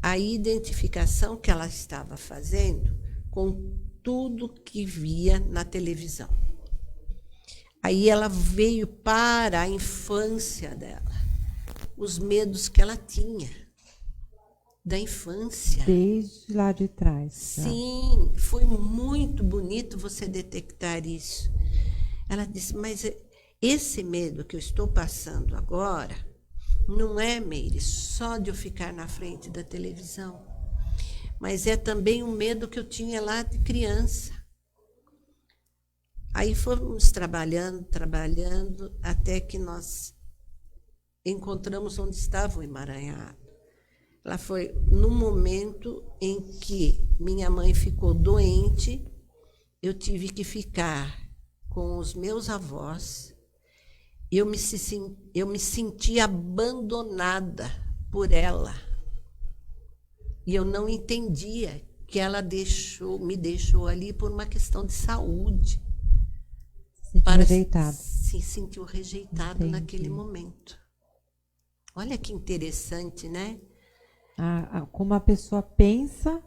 A identificação que ela estava fazendo com tudo que via na televisão. Aí ela veio para a infância dela, os medos que ela tinha da infância. Desde lá de trás. Sim, foi muito bonito você detectar isso. Ela disse, mas esse medo que eu estou passando agora não é, Meire, só de eu ficar na frente da televisão, mas é também um medo que eu tinha lá de criança. Aí fomos trabalhando, até que nós encontramos onde estava o emaranhado. Ela foi no momento em que minha mãe ficou doente, eu tive que ficar com os meus avós. Eu me senti abandonada por ela. E eu não entendia que ela me deixou ali por uma questão de saúde. Se sentiu rejeitado naquele momento. Olha que interessante, né? Como a pessoa pensa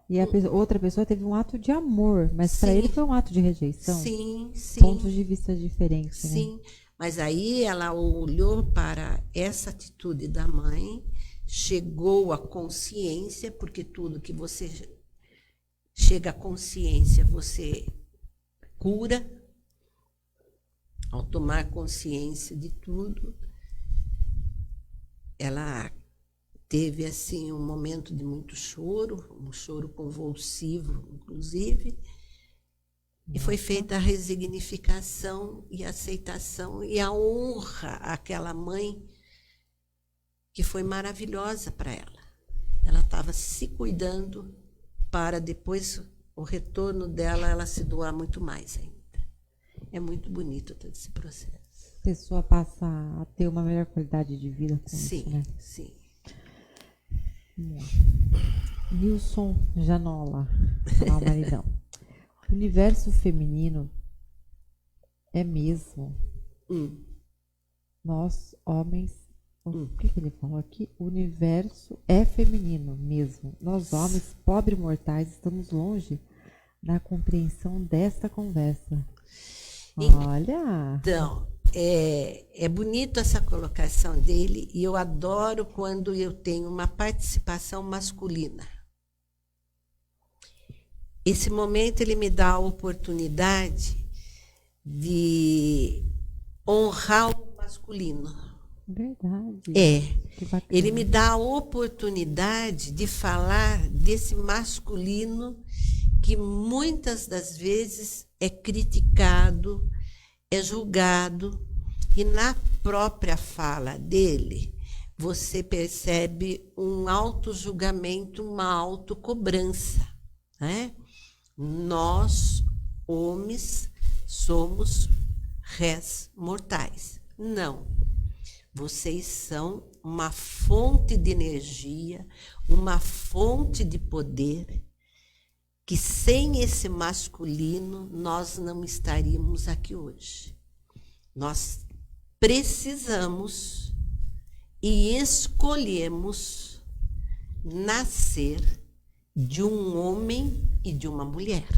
e outra pessoa teve um ato de amor, mas para ele foi um ato de rejeição. Sim, sim. Pontos de vista diferentes. Sim, né? Mas aí ela olhou para essa atitude da mãe, chegou à consciência, porque tudo que você chega à consciência, você cura. Ao tomar consciência de tudo, ela teve assim um momento de muito choro, um choro convulsivo, inclusive, e foi feita a resignificação e a aceitação e a honra àquela mãe que foi maravilhosa para ela. Ela estava se cuidando para depois o retorno dela, ela se doar muito mais ainda. É muito bonito todo esse processo. A pessoa passa a ter uma melhor qualidade de vida com isso, né? Sim. Nilson Janola, o maridão. O universo feminino é mesmo. Nós, homens, o que ele falou aqui? O universo é feminino mesmo. Nós, homens, pobres mortais, estamos longe da compreensão desta conversa. Olha! Então, é bonito essa colocação dele e eu adoro quando eu tenho uma participação masculina. Esse momento ele me dá a oportunidade de honrar o masculino. Verdade. Ele me dá a oportunidade de falar desse masculino que muitas das vezes é criticado, é julgado, e na própria fala dele, você percebe um auto-julgamento, uma autocobrança, né? Nós, homens, somos réis mortais. Não. Vocês são uma fonte de energia, uma fonte de poder, que sem esse masculino nós não estaríamos aqui hoje. Nós precisamos e escolhemos nascer de um homem e de uma mulher.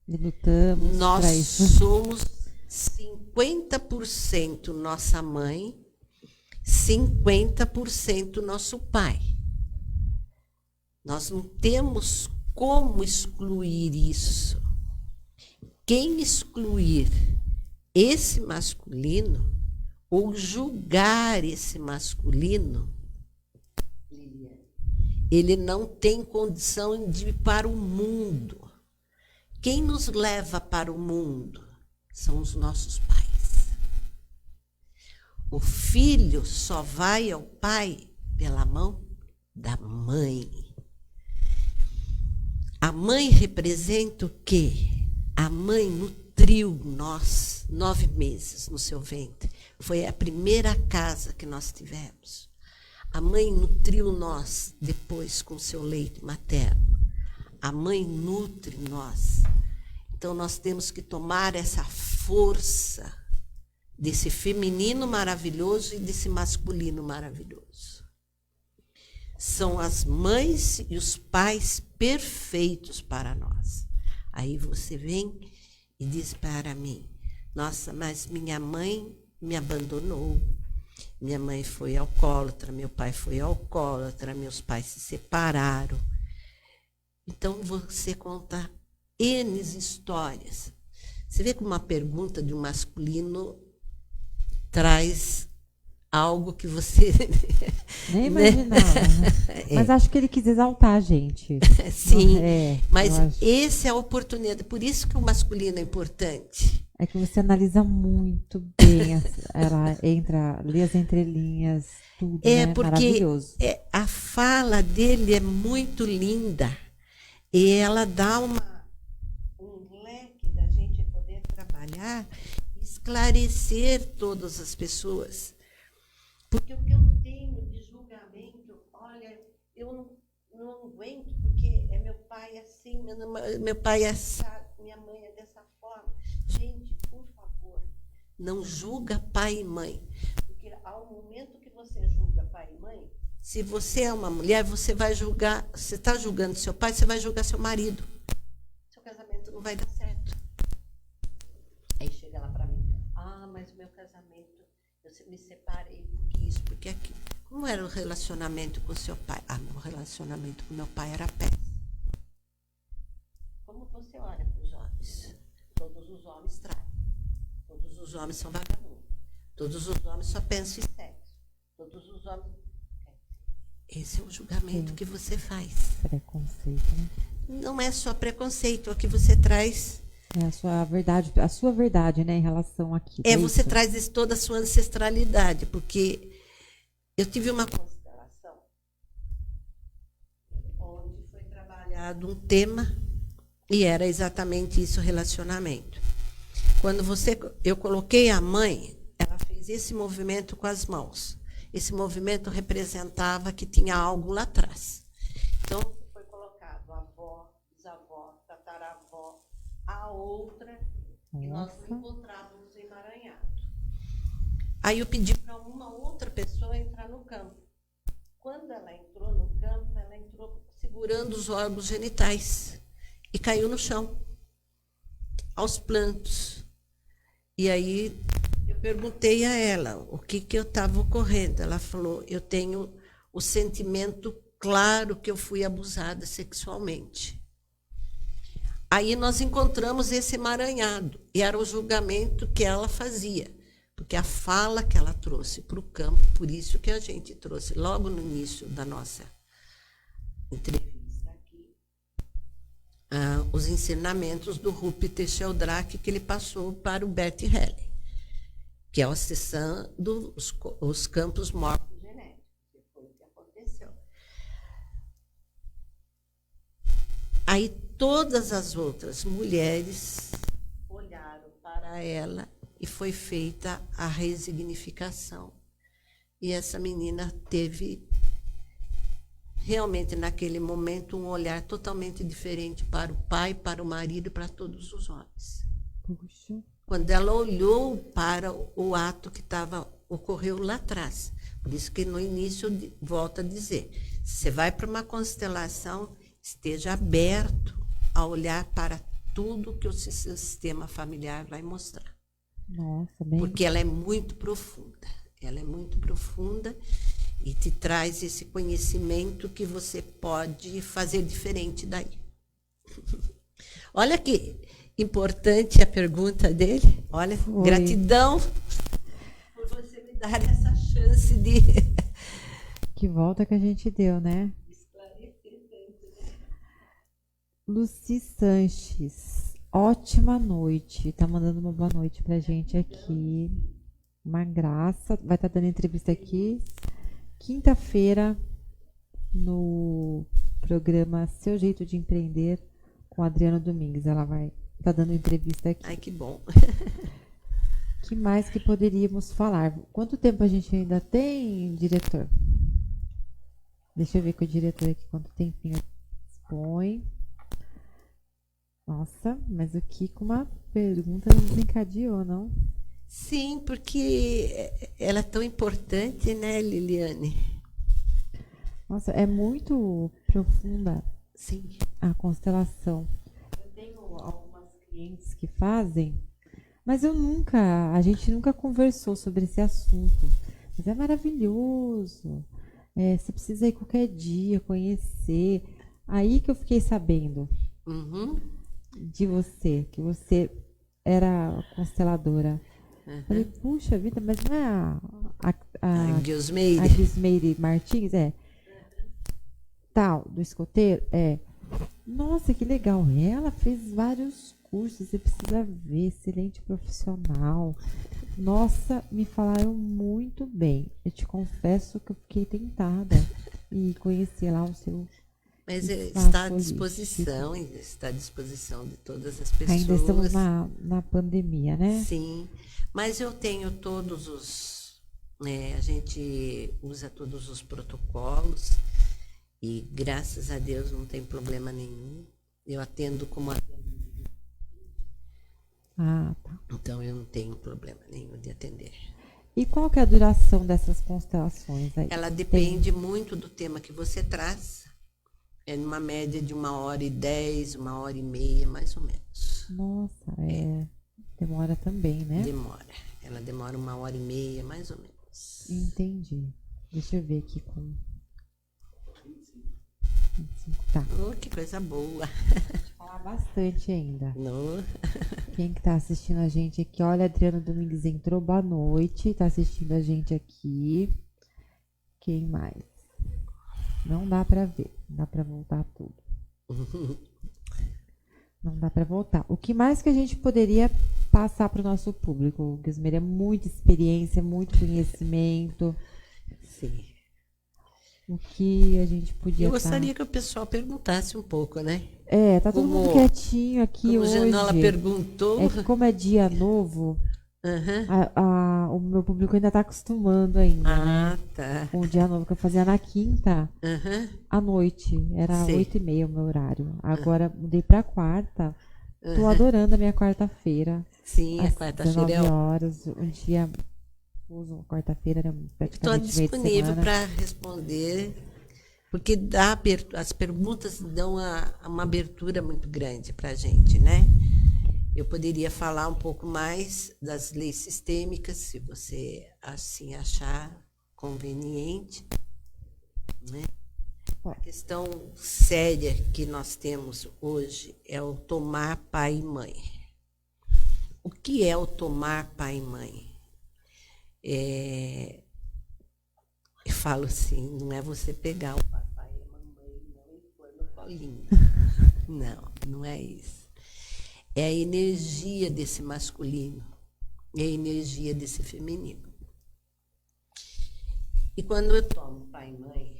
E lutamos. Nós somos 50% nossa mãe, 50% nosso pai. Nós não temos como excluir isso. Quem excluir esse masculino ou julgar esse masculino, ele não tem condição de ir para o mundo. Quem nos leva para o mundo são os nossos pais. O filho só vai ao pai pela mão da mãe. A mãe representa o quê? A mãe nutriu nós 9 meses no seu ventre. Foi a primeira casa que nós tivemos. A mãe nutriu nós depois com seu leite materno. A mãe nutre nós. Então nós temos que tomar essa força desse feminino maravilhoso e desse masculino maravilhoso. São as mães e os pais perfeitos para nós. Aí você vem e diz para mim: nossa, mas minha mãe me abandonou. Minha mãe foi alcoólatra, meu pai foi alcoólatra, meus pais se separaram. Então você conta N histórias. Você vê como uma pergunta de um masculino traz algo que você nem imaginava. Mas acho que ele quis exaltar a gente. Sim, mas essa é a oportunidade. Por isso que o masculino é importante. É que você analisa muito bem, ela entra, lê as entrelinhas, tudo, né? Porque maravilhoso. A fala dele é muito linda e ela dá um leque da gente poder trabalhar, esclarecer todas as pessoas. Porque o que eu tenho de julgamento, olha, eu não aguento, porque é meu pai assim, meu pai é assado, minha mãe é dessa forma. Gente, por favor, não julga pai e mãe. Porque ao momento que você julga pai e mãe, se você é uma mulher, você vai julgar, você está julgando seu pai, você vai julgar seu marido. Seu casamento não vai dar certo. Aí chega lá para mim: mas meu casamento, Eu me separei porque isso, porque aquilo. Como era o relacionamento com seu pai? Meu relacionamento com meu pai era péssimo. Como você olha para os homens? Todos os homens traem. Todos os homens são vagabundos. Todos os homens só pensam em sexo. Todos os homens... Esse é o julgamento que você faz. Preconceito, né? Não é só preconceito, é o que você traz... É a sua verdade, né, em relação àquilo. Você traz toda a sua ancestralidade, porque eu tive uma constelação onde foi trabalhado um tema e era exatamente isso, relacionamento. Quando eu coloquei a mãe, ela fez esse movimento com as mãos. Esse movimento representava que tinha algo lá atrás. Então, foi colocado avó, bisavó, tataravó, a outra, que nós não encontrávamos emaranhado. Aí eu pedi para uma outra pessoa entrar no campo. Quando ela entrou no campo, ela entrou segurando os órgãos genitais e caiu no chão, aos plantos. E aí eu perguntei a ela o que eu estava ocorrendo. Ela falou, eu tenho o sentimento claro que eu fui abusada sexualmente. Aí nós encontramos esse emaranhado, e era o julgamento que ela fazia, porque a fala que ela trouxe para o campo, por isso que a gente trouxe logo no início da nossa entrevista aqui, os ensinamentos do Rupert Sheldrake que ele passou para o Bert Helling, que é a sessão dos campos morfogenéticos, que foi o que aconteceu. Aí todas as outras mulheres olharam para ela e foi feita a resignificação. E essa menina teve, realmente, naquele momento, um olhar totalmente diferente para o pai, para o marido e para todos os homens. Puxa. Quando ela olhou para o ato que ocorreu lá atrás. Por isso que no início, volto a dizer, se você vai para uma constelação, esteja aberto a olhar para tudo que o seu sistema familiar vai mostrar. Nossa, bem... Porque ela é muito profunda. Ela é muito profunda e te traz esse conhecimento que você pode fazer diferente daí. Olha que importante a pergunta dele. Olha, gratidão por você me dar essa chance de... Que volta que a gente deu, né? Luci Sanches, ótima noite. Tá mandando uma boa noite pra gente aqui. Uma graça. Vai estar dando entrevista aqui quinta-feira no programa Seu Jeito de Empreender com Adriana Domingues. Ela vai estar dando entrevista aqui. Ai, que bom. Que mais que poderíamos falar? Quanto tempo a gente ainda tem, diretor? Deixa eu ver com o diretor aqui quanto tempinho dispõe. Nossa, mas o Kiko, uma pergunta não desencadeou, não? Sim, porque ela é tão importante, né, Liliane? Nossa, é muito profunda. Sim. A constelação. Eu tenho algumas clientes que fazem, mas a gente nunca conversou sobre esse assunto. Mas é maravilhoso. Você precisa ir qualquer dia, conhecer. Aí que eu fiquei sabendo. De você, que você era consteladora. Falei, puxa vida, mas não é a Guilsmeire Martins? Tal, do escoteiro? Nossa, que legal. Ela fez vários cursos, você precisa ver, excelente profissional. Nossa, me falaram muito bem. Eu te confesso que eu fiquei tentada e conhecer lá o seu... Mas está à disposição de todas as pessoas. Ainda estamos na pandemia, né? Sim, mas eu tenho todos os... a gente usa todos os protocolos e, graças a Deus, não tem problema nenhum. Eu atendo como atendo. Tá. Então, eu não tenho problema nenhum de atender. E qual que é a duração dessas constelações aí? Ela depende muito do tema que você traz. É numa média de 1h10, 1h30, mais ou menos. Nossa, demora também, né? Demora. Ela demora 1h30, mais ou menos. Entendi. Deixa eu ver aqui com 25. Tá. Oh, que coisa boa. Vou falar bastante ainda. Não. Quem que tá assistindo a gente aqui? Olha, Adriano Domingues entrou. Boa noite. Tá assistindo a gente aqui. Quem mais? Não dá pra ver. Não dá pra voltar tudo. Não dá pra voltar. O que mais que a gente poderia passar pro nosso público, Guismere? É muita experiência, muito conhecimento. Sim. O que a gente podia Eu gostaria que o pessoal perguntasse um pouco, né? Tá todo mundo quietinho aqui hoje. Como a Genola perguntou. É que como é dia novo, o meu público ainda tá acostumando ainda, né? Tá. Com o dia novo que eu fazia na quinta, à noite. Era 8h30 o meu horário. Agora mudei pra quarta. Tô adorando a minha quarta-feira. Sim, a quarta-feira é 19 horas. Um dia uso quarta-feira, era praticamente estou disponível para responder, porque as perguntas dão uma abertura muito grande para a gente, né? Eu poderia falar um pouco mais das leis sistêmicas, se você assim achar conveniente, né? A questão séria que nós temos hoje é o tomar pai e mãe. O que é o tomar pai e mãe? Eu falo assim, não é você pegar o papai e a mamãe não e pôr no colinho. Não é isso. É a energia desse masculino, é a energia desse feminino. E quando eu tomo pai e mãe,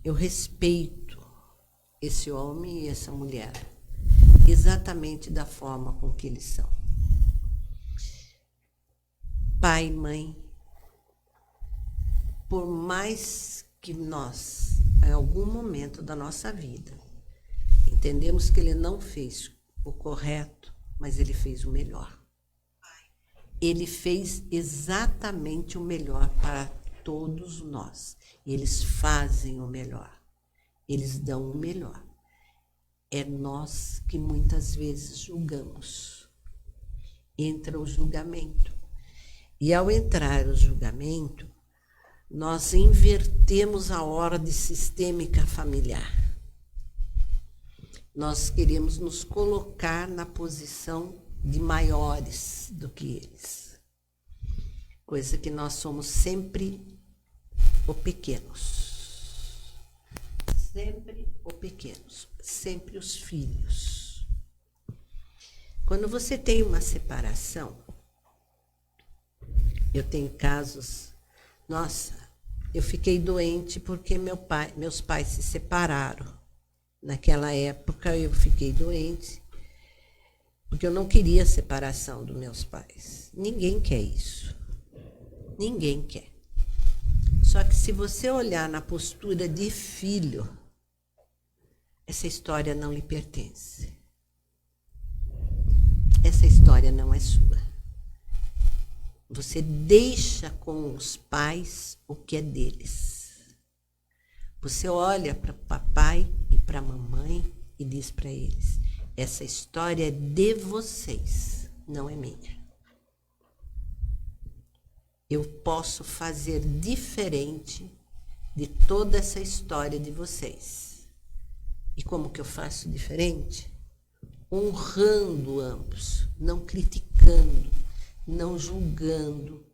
eu respeito esse homem e essa mulher, exatamente da forma com que eles são. Pai e mãe, por mais que nós, em algum momento da nossa vida, entendemos que ele não fez o correto, mas ele fez o melhor. Ele fez exatamente o melhor para todos nós. Eles fazem o melhor. Eles dão o melhor. É nós que muitas vezes julgamos. Entra o julgamento. E ao entrar o julgamento, nós invertemos a ordem sistêmica familiar. Nós queremos nos colocar na posição de maiores do que eles. Coisa que nós somos sempre o pequenos. Sempre o pequenos. Sempre os filhos. Quando você tem uma separação, eu tenho casos... Nossa, eu fiquei doente porque meus pais se separaram. Naquela época eu fiquei doente porque eu não queria a separação dos meus pais. Ninguém quer isso. Ninguém quer. Só que se você olhar na postura de filho, essa história não lhe pertence. Essa história não é sua. Você deixa com os pais o que é deles. Você olha para o papai e para a mamãe e diz para eles: essa história é de vocês, não é minha. Eu posso fazer diferente de toda essa história de vocês. E como que eu faço diferente? Honrando ambos, não criticando, não julgando,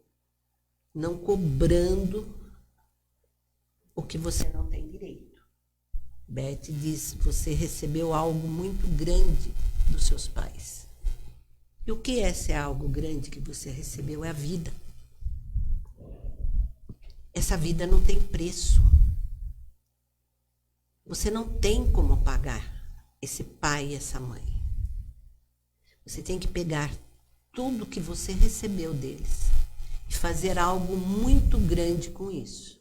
não cobrando o que você não tem direito. Beth diz: você recebeu algo muito grande dos seus pais. E o que é esse algo grande que você recebeu? É a vida. Essa vida não tem preço. Você não tem como pagar esse pai e essa mãe. Você tem que pegar tudo que você recebeu deles e fazer algo muito grande com isso.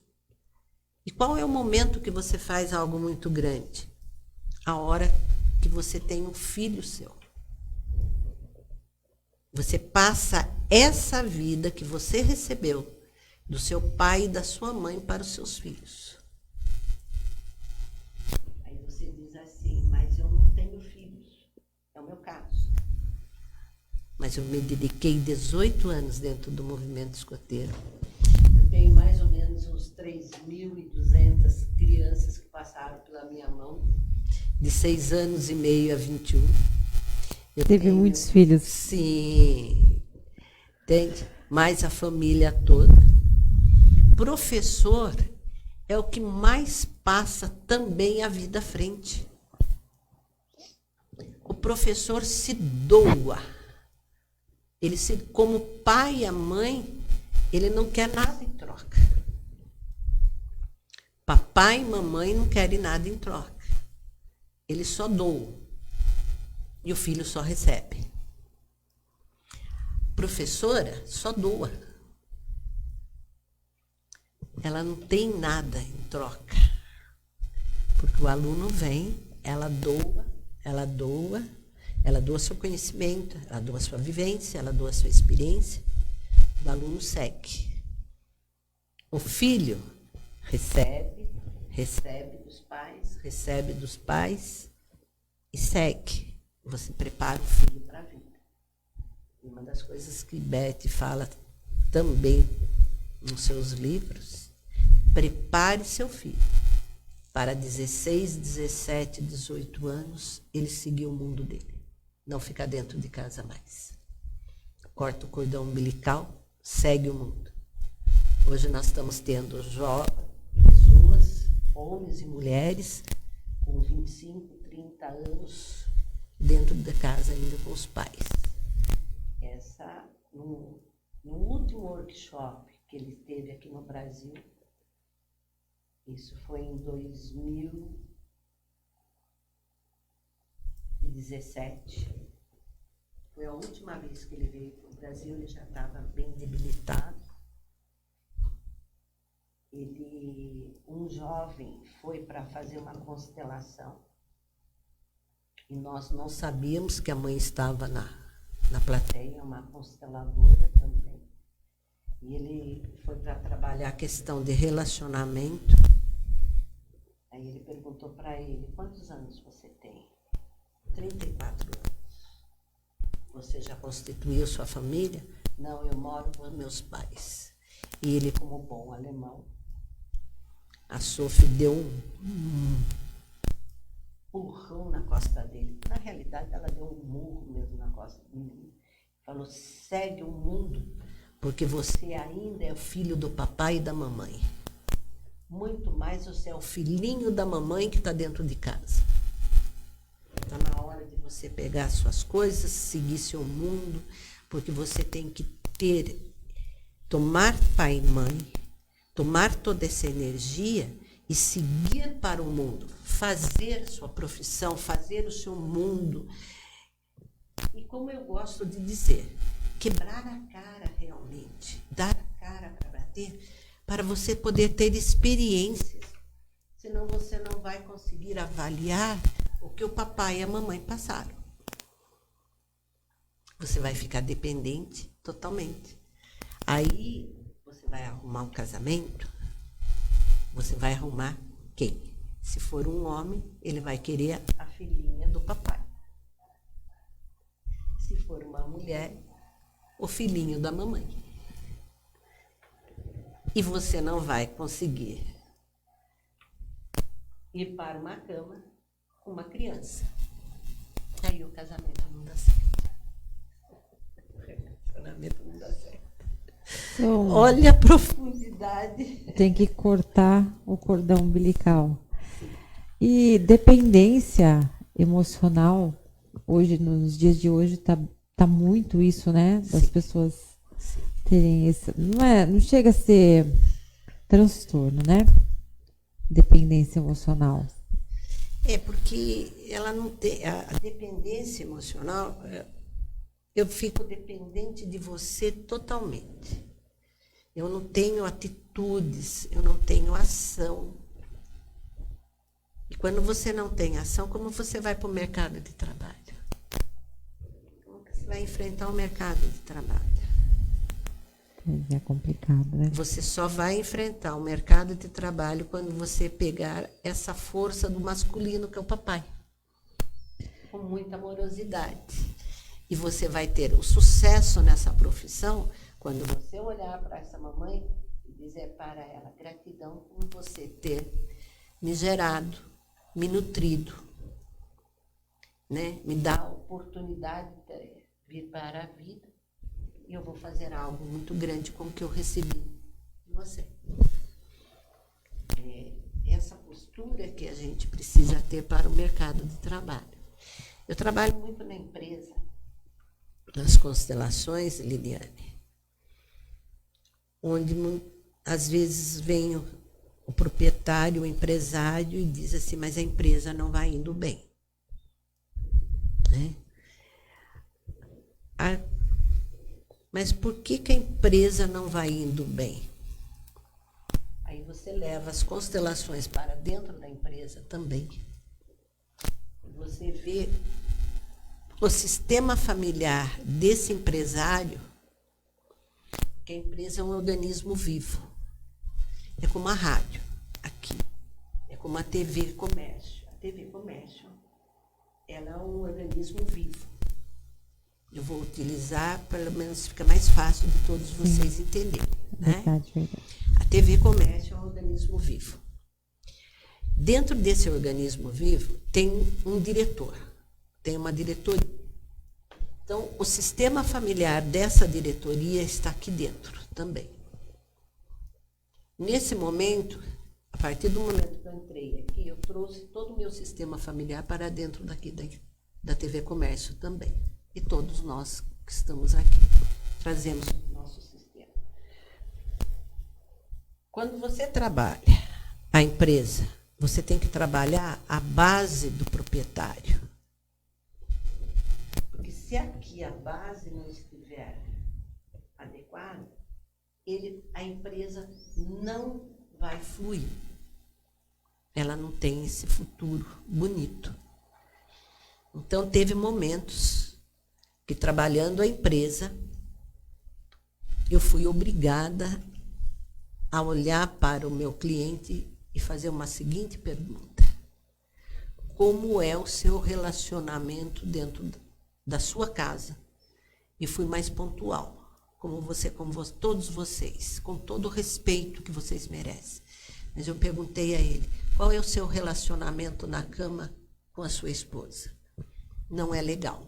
E qual é o momento que você faz algo muito grande? A hora que você tem um filho seu. Você passa essa vida que você recebeu do seu pai e da sua mãe para os seus filhos. Aí você diz assim: mas eu não tenho filhos. É o meu caso. Mas mas eu me dediquei 18 anos dentro do movimento escoteiro. Eu tenho mais ou menos uns 3.200 crianças que passaram pela minha mão, de 6 anos e meio a 21. Teve muitos filhos. Sim, entende? Mais a família toda. Professor é o que mais passa também a vida à frente. O professor se doa. Ele como pai e a mãe, ele não quer nada em troca. Papai e mamãe não querem nada em troca. Eles só doam. E o filho só recebe. Professora só doa. Ela não tem nada em troca. Porque o aluno vem, ela doa seu conhecimento, ela doa sua vivência, ela doa sua experiência. O aluno segue. O filho recebe dos pais e segue. Você prepara o filho para a vida. E uma das coisas que Beth fala também nos seus livros, prepare seu filho para 16, 17, 18 anos, ele seguir o mundo dele. Não ficar dentro de casa mais. Corta o cordão umbilical, segue o mundo. Hoje nós estamos tendo pessoas, homens e mulheres, com 25, 30 anos, dentro da casa ainda com os pais. No último workshop que ele teve aqui no Brasil, isso foi em 2017, foi a última vez que ele veio para o Brasil, ele já estava bem debilitado. Um jovem foi para fazer uma constelação e nós não sabíamos que a mãe estava na plateia, uma consteladora também. E ele foi para trabalhar a questão de relacionamento. Aí ele perguntou para ele, quantos anos você tem? 34 anos. Você já constituiu sua família? Não, eu moro com meus pais. E ele, como bom alemão, a Sophie deu um burrão na costa dele. Na realidade, ela deu um murro mesmo na costa dele. Falou, segue o mundo, porque você ainda é o filho do papai e da mamãe. Muito mais você é o filhinho da mamãe que está dentro de casa. Está na hora de você pegar suas coisas, seguir seu mundo, porque você tem que tomar pai e mãe, tomar toda essa energia e seguir para o mundo, fazer sua profissão, fazer o seu mundo. E como eu gosto de dizer, quebrar a cara realmente, dar a cara para bater, para você poder ter experiências. Senão você não vai conseguir avaliar o que o papai e a mamãe passaram. Você vai ficar dependente totalmente. Aí você vai arrumar um casamento, você vai arrumar quem? Se for um homem, ele vai querer a filhinha do papai. Se for uma mulher, o filhinho da mamãe. E você não vai conseguir ir para uma cama com uma criança. Aí o casamento não dá certo. O relacionamento não dá certo. Então, olha a profundidade. Tem que cortar o cordão umbilical. E dependência emocional, hoje, nos dias de hoje, tá muito isso, né? Das pessoas terem esse. Não chega a ser transtorno, né? Dependência emocional. É porque ela não tem. A dependência emocional, eu fico dependente de você totalmente. Eu não tenho atitudes, eu não tenho ação. E quando você não tem ação, como você vai para o mercado de trabalho? Como você vai enfrentar o mercado de trabalho? É complicado, né? Você só vai enfrentar o mercado de trabalho quando você pegar essa força do masculino, que é o papai. Com muita amorosidade. E você vai ter um sucesso nessa profissão quando você olhar para essa mamãe e dizer para ela: gratidão por você ter me gerado, me nutrido, né? Me dá a oportunidade de vir para a vida e eu vou fazer algo muito grande com o que eu recebi de você. Essa postura que a gente precisa ter para o mercado de trabalho. Eu trabalho muito na empresa, nas constelações, Liliane, onde às vezes vem o proprietário, o empresário e diz assim: mas a empresa não vai indo bem. Né? Mas por que a empresa não vai indo bem? Aí você leva as constelações para dentro da empresa também. Você vê o sistema familiar desse empresário, que a empresa é um organismo vivo. É como a rádio, aqui. É como a TV Comércio. A TV Comércio, ela é um organismo vivo. Eu vou utilizar, pelo menos fica mais fácil de todos vocês entenderem. Né? Verdade. A TV Comércio é um organismo vivo. Dentro desse organismo vivo tem um diretor, tem uma diretoria. Então, o sistema familiar dessa diretoria está aqui dentro também. Nesse momento, a partir do momento que eu entrei aqui, eu trouxe todo o meu sistema familiar para dentro daqui da TV Comércio também. E todos nós que estamos aqui trazemos o nosso sistema. Quando você trabalha a empresa, você tem que trabalhar a base do proprietário. Porque se aqui a base não estiver adequada, a empresa não vai fluir. Ela não tem esse futuro bonito. Então, teve momentos que, trabalhando a empresa, eu fui obrigada a olhar para o meu cliente e fazer uma seguinte pergunta: como é o seu relacionamento dentro da sua casa? E fui mais pontual, como todos vocês, com todo o respeito que vocês merecem. Mas eu perguntei a ele: qual é o seu relacionamento na cama com a sua esposa? Não é legal.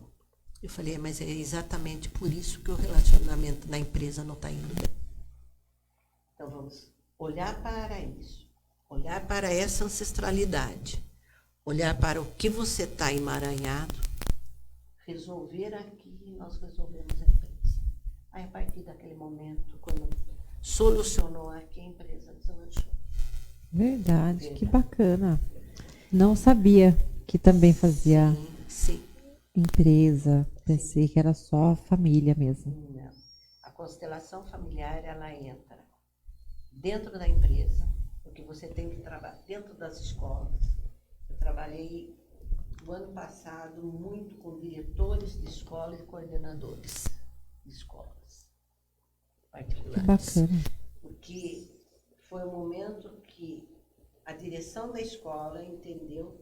Eu falei: mas é exatamente por isso que o relacionamento na empresa não está indo bem. Então vamos olhar para isso, olhar para essa ancestralidade, olhar para o que você está emaranhado, resolver aqui e nós resolvemos a empresa. Aí, a partir daquele momento, quando solucionou aqui, a empresa deslanchou. Verdade, que bacana. Não sabia que também fazia sim. Empresa. Pensei que era só família mesmo. Não. A constelação familiar, ela entra dentro da empresa, porque você tem que trabalhar dentro das escolas. Eu trabalhei o ano passado muito com diretores de escola e coordenadores de escolas particulares. Que bacana. Porque foi um momento que a direção da escola entendeu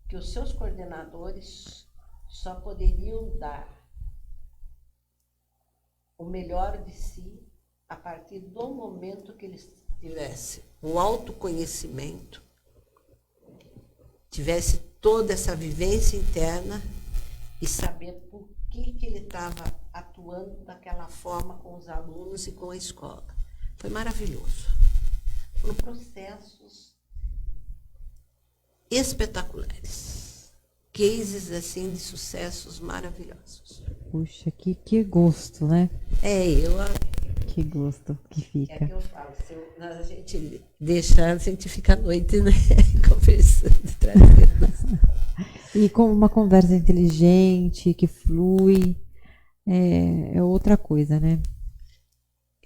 que os seus coordenadores só poderiam dar o melhor de si a partir do momento que eles tivessem um autoconhecimento, tivesse toda essa vivência interna e saber por que ele estava atuando daquela forma com os alunos e com a escola. Foi maravilhoso. Foram processos espetaculares. Cases assim de sucessos maravilhosos. Puxa, que gosto, né? Que gosto que fica. É que eu falo, a gente deixa, a gente fica à noite, né, conversando, trazendo. E com uma conversa inteligente, que flui, é outra coisa, né?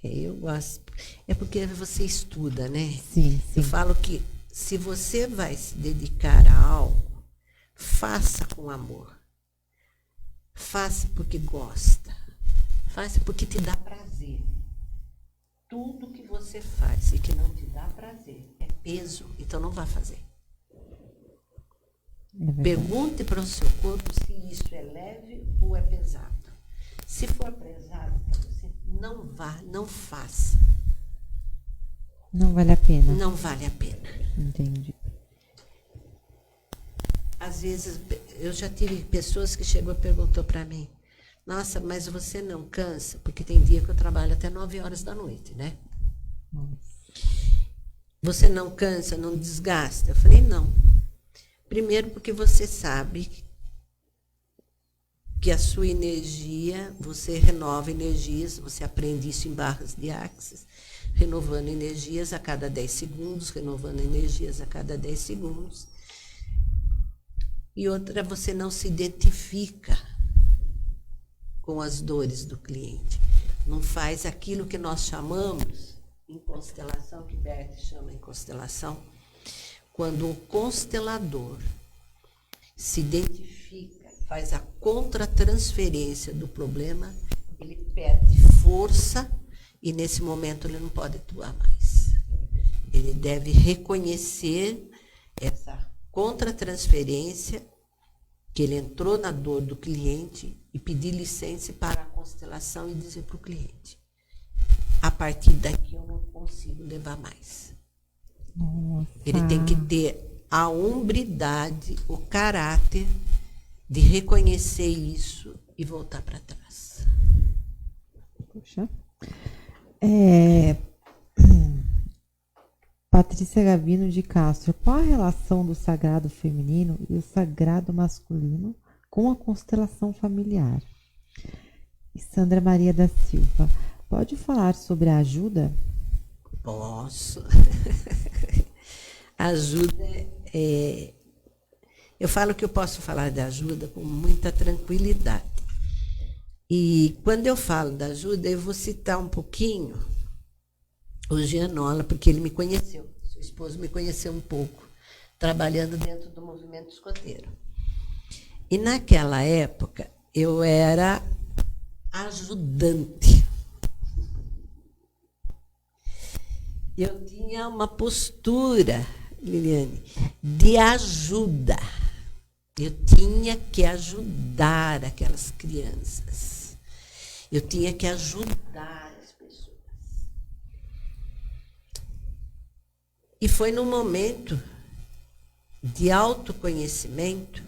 Eu gosto. É porque você estuda, né? Sim. Eu falo que se você vai se dedicar a algo, faça com amor. Faça porque gosta. Faça porque te dá prazer. Tudo que você faz e que não te dá prazer é peso, então não vá fazer. Pergunte para o seu corpo se isso é leve ou é pesado. Se for pesado, você não vá, não faça. Não vale a pena. Não vale a pena. Entendi. Às vezes, eu já tive pessoas que chegou e perguntou para mim, nossa, mas você não cansa? Porque tem dia que eu trabalho até 9 horas da noite, né? Nossa. Você não cansa, não desgasta? Eu falei, não. Primeiro porque você sabe que a sua energia, você renova energias, você aprende isso em barras de Axis, renovando energias a cada 10 segundos, renovando energias a cada 10 segundos. E outra, você não se identifica com as dores do cliente. Não faz aquilo que nós chamamos em constelação, que Bert chama em constelação, quando o constelador se identifica, faz a contratransferência do problema, ele perde força e nesse momento ele não pode atuar mais. Ele deve reconhecer essa contratransferência, que ele entrou na dor do cliente e pedir licença para a constelação e dizer para o cliente, a partir daqui eu não consigo levar mais. Nossa. Ele tem que ter a hombridade, o caráter de reconhecer isso e voltar para trás. Puxa. Patrícia Gavino de Castro, qual a relação do sagrado feminino e o sagrado masculino com a constelação familiar? E Sandra Maria da Silva, pode falar sobre a ajuda? Posso. Ajuda eu falo que eu posso falar da ajuda com muita tranquilidade. E quando eu falo da ajuda, eu vou citar um pouquinho o Gianola, porque ele me conheceu. Seu esposo me conheceu um pouco, trabalhando dentro do movimento escoteiro. E naquela época, eu era ajudante. Eu tinha uma postura, Liliane, de ajuda. Eu tinha que ajudar aquelas crianças. Eu tinha que ajudar as pessoas. E foi num momento de autoconhecimento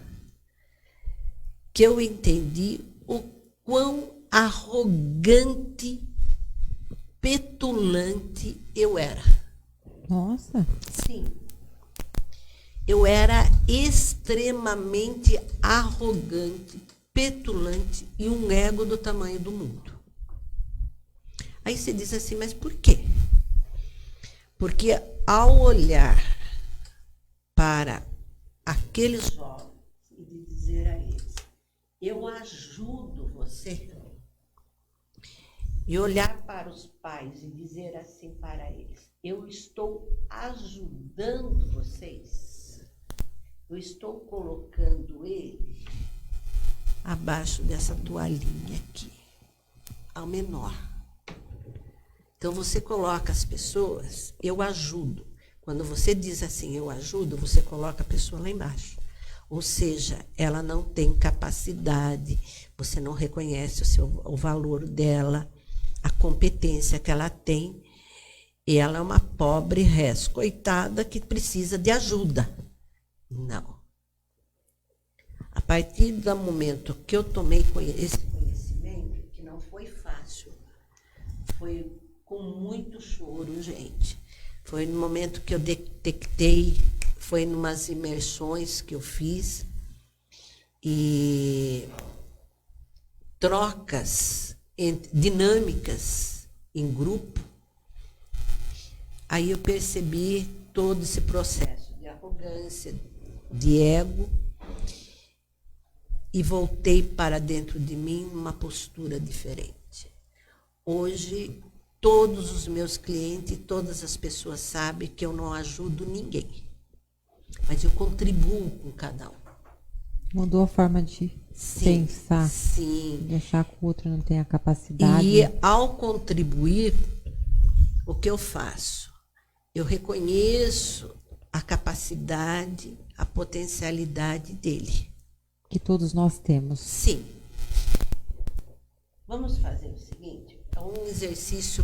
que eu entendi o quão arrogante, petulante eu era. Nossa. Sim. Eu era extremamente arrogante, petulante e um ego do tamanho do mundo. Aí você diz assim, mas por quê? Porque ao olhar para aqueles jovens e dizer a eles, eu ajudo você, e olhar para os pais e dizer assim para eles, eu estou ajudando vocês, eu estou colocando ele abaixo dessa toalhinha aqui, ao menor. Então, você coloca as pessoas, eu ajudo. Quando você diz assim, eu ajudo, você coloca a pessoa lá embaixo. Ou seja, ela não tem capacidade, você não reconhece o valor dela, a competência que ela tem, e ela é uma pobre res, coitada, que precisa de ajuda. Não. A partir do momento que eu tomei esse conhecimento, que não foi fácil, foi com muito choro, gente. Foi no momento que eu detectei, foi em umas imersões que eu fiz, e trocas dinâmicas em grupo, aí eu percebi todo esse processo de arrogância, de ego, e voltei para dentro de mim uma postura diferente. Hoje, todos os meus clientes, todas as pessoas sabem que eu não ajudo ninguém, mas eu contribuo com cada um. Mudou a forma de pensar, sim. De achar que o outro não tem a capacidade. E ao contribuir, o que eu faço? Eu reconheço a capacidade, a potencialidade dele. que todos nós temos. Sim. Vamos fazer o seguinte, é um exercício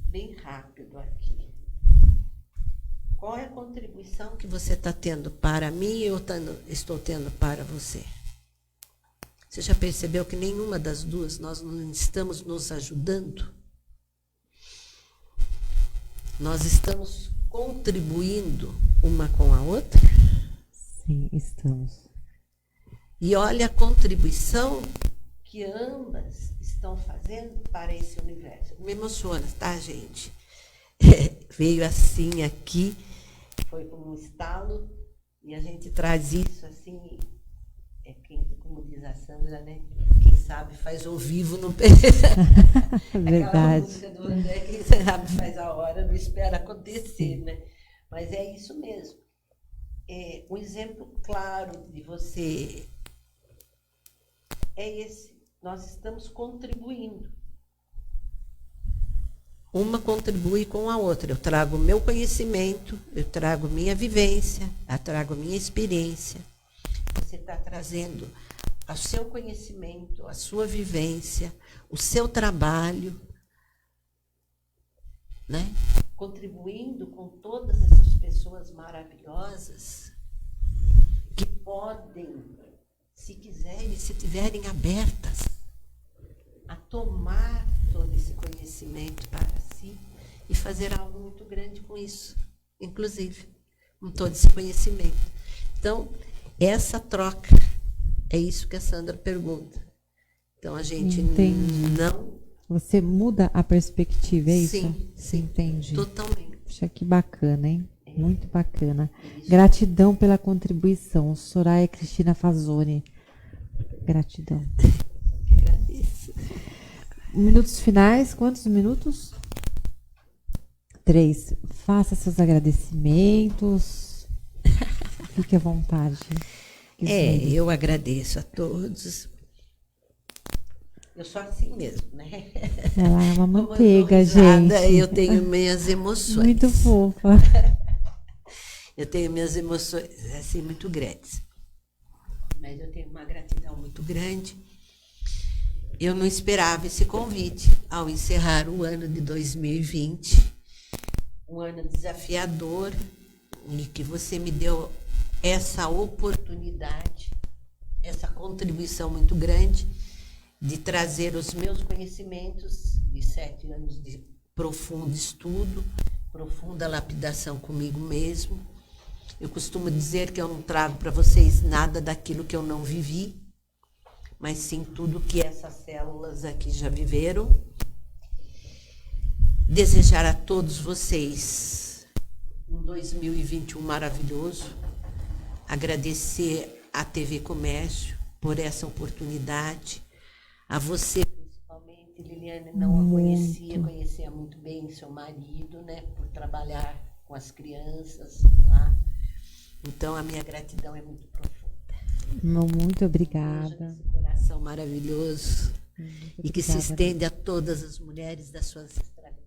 bem rápido aqui. Qual é a contribuição que você está tendo para mim e eu estou tendo para você? Você já percebeu que nenhuma das duas nós não estamos nos ajudando? Nós estamos contribuindo uma com a outra? Sim, estamos. E olha a contribuição que ambas estão fazendo para esse universo. Me emociona, tá, gente? Veio assim aqui, foi como um estalo, e a gente traz isso assim, como diz a Sandra, né? Quem sabe faz ao vivo, não Verdade. Aquela música do André, quem sabe faz a hora, não espera acontecer, né? Mas é isso mesmo. Um exemplo claro de você é esse. Nós estamos contribuindo. Uma contribui com a outra. Eu trago o meu conhecimento, eu trago minha vivência, eu trago minha experiência. Você está trazendo o seu conhecimento, a sua vivência, o seu trabalho, né? Contribuindo com todas essas pessoas maravilhosas que podem, se quiserem, se tiverem abertas a tomar todo esse conhecimento para si e fazer algo muito grande com isso, inclusive, com todo esse conhecimento. Então, essa troca, é isso que a Sandra pergunta. Então, a gente não... Você muda a perspectiva, é isso? Sim, entendi. Totalmente. Puxa, que bacana, hein? Muito bacana. Gratidão pela contribuição. Soraya Cristina Fazoni. Gratidão. Agradeço. Minutos finais, quantos minutos? 3. Faça seus agradecimentos. Fique à vontade. Eu agradeço a todos. Eu sou assim mesmo, né? Ela é uma manteiga, gente. Eu tenho minhas emoções. Muito fofa. Eu tenho minhas emoções, assim, muito grandes. Mas eu tenho uma gratidão muito grande. Eu não esperava esse convite ao encerrar o ano de 2020. Um ano desafiador, e que você me deu essa oportunidade, essa contribuição muito grande de trazer os meus conhecimentos de 7 anos de profundo estudo, profunda lapidação comigo mesmo. Eu costumo dizer que eu não trago para vocês nada daquilo que eu não vivi, mas sim tudo que essas células aqui já viveram. Desejar a todos vocês um 2021 maravilhoso. Agradecer à TV Comércio por essa oportunidade. A você, principalmente, Liliane, não a conhecia muito bem seu marido, né, por trabalhar com as crianças lá. Então, a minha gratidão é muito profunda. Muito obrigada. Esse coração maravilhoso e que se estende a todas as mulheres da sua ancestralidade.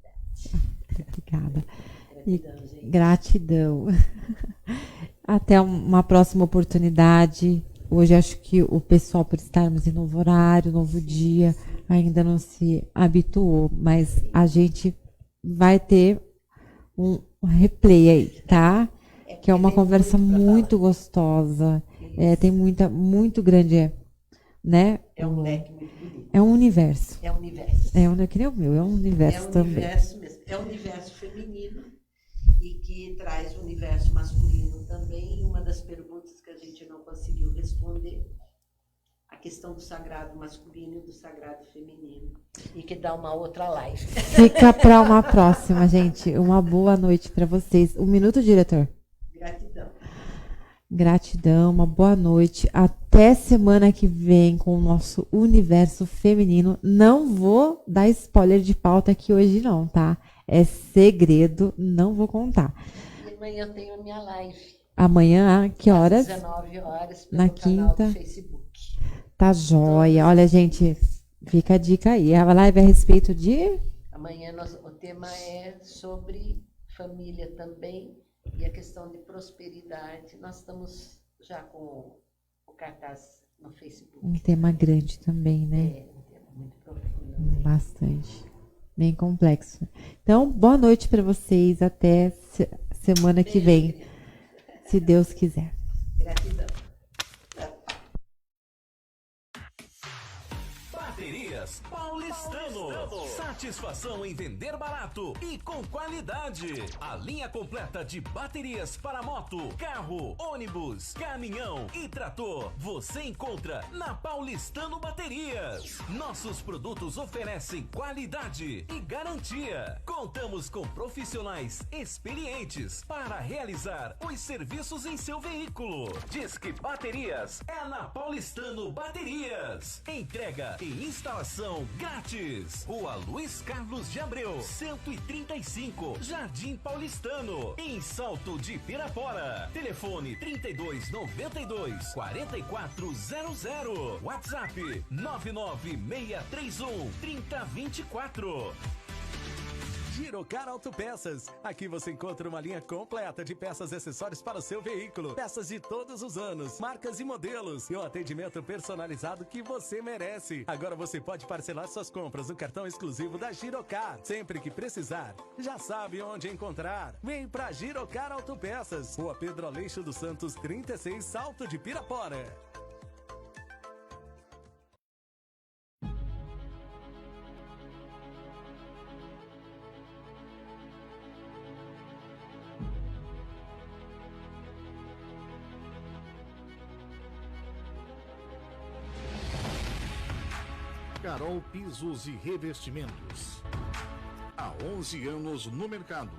Obrigada. Gratidão, gente. Gratidão. Até uma próxima oportunidade. Hoje acho que o pessoal, por estarmos em novo horário, novo dia, ainda não se habituou, mas a gente vai ter um replay aí, tá? Que é uma conversa muito gostosa. Tem muito grande, né? É um leque muito bonito. É um universo. É um universo. Que nem o meu, é um universo também. É um universo mesmo. É um universo feminino e que traz o universo masculino também. E uma das perguntas que a gente não conseguiu responder, a questão do sagrado masculino e do sagrado feminino. E que dá uma outra live. Fica para uma próxima, gente. Uma boa noite para vocês. 1 minuto, diretor. Gratidão. Gratidão, uma boa noite. Até semana que vem com o nosso universo feminino. Não vou dar spoiler de pauta aqui hoje não, tá? É segredo, não vou contar. E amanhã eu tenho a minha live. Amanhã, que horas? Às 19 horas, na canal quinta. do Facebook. Tá jóia. Olha, gente, fica a dica aí. A live é a respeito de... Amanhã o tema é sobre família também e a questão de prosperidade. Nós estamos já com o cartaz no Facebook. Um tema grande também, né? Um tema muito profundo. Bastante. Bem complexo. Então, boa noite para vocês. Até semana que vem, se Deus quiser. Gratidão. Baterias Paulistano. Satisfação em vender barato e com qualidade. A linha completa de baterias para moto, carro, ônibus, caminhão e trator você encontra na Paulistano Baterias. Nossos produtos oferecem qualidade e garantia. Contamos com profissionais experientes para realizar os serviços em seu veículo. Disque Baterias é na Paulistano Baterias. Entrega e instalação grátis. Rua Luiz Carlos de Abreu, 135, Jardim Paulistano, em Salto de Pirapora. Telefone 3292-4400. WhatsApp 99631-3024. Girocar Autopeças. Aqui você encontra uma linha completa de peças e acessórios para o seu veículo. Peças de todos os anos, marcas e modelos. E um atendimento personalizado que você merece. Agora você pode parcelar suas compras no cartão exclusivo da Girocar. Sempre que precisar, já sabe onde encontrar. Vem pra Girocar Autopeças. Rua Pedro Aleixo dos Santos, 36, Salto de Pirapora. Carol Pisos e Revestimentos. Há 11 anos no mercado.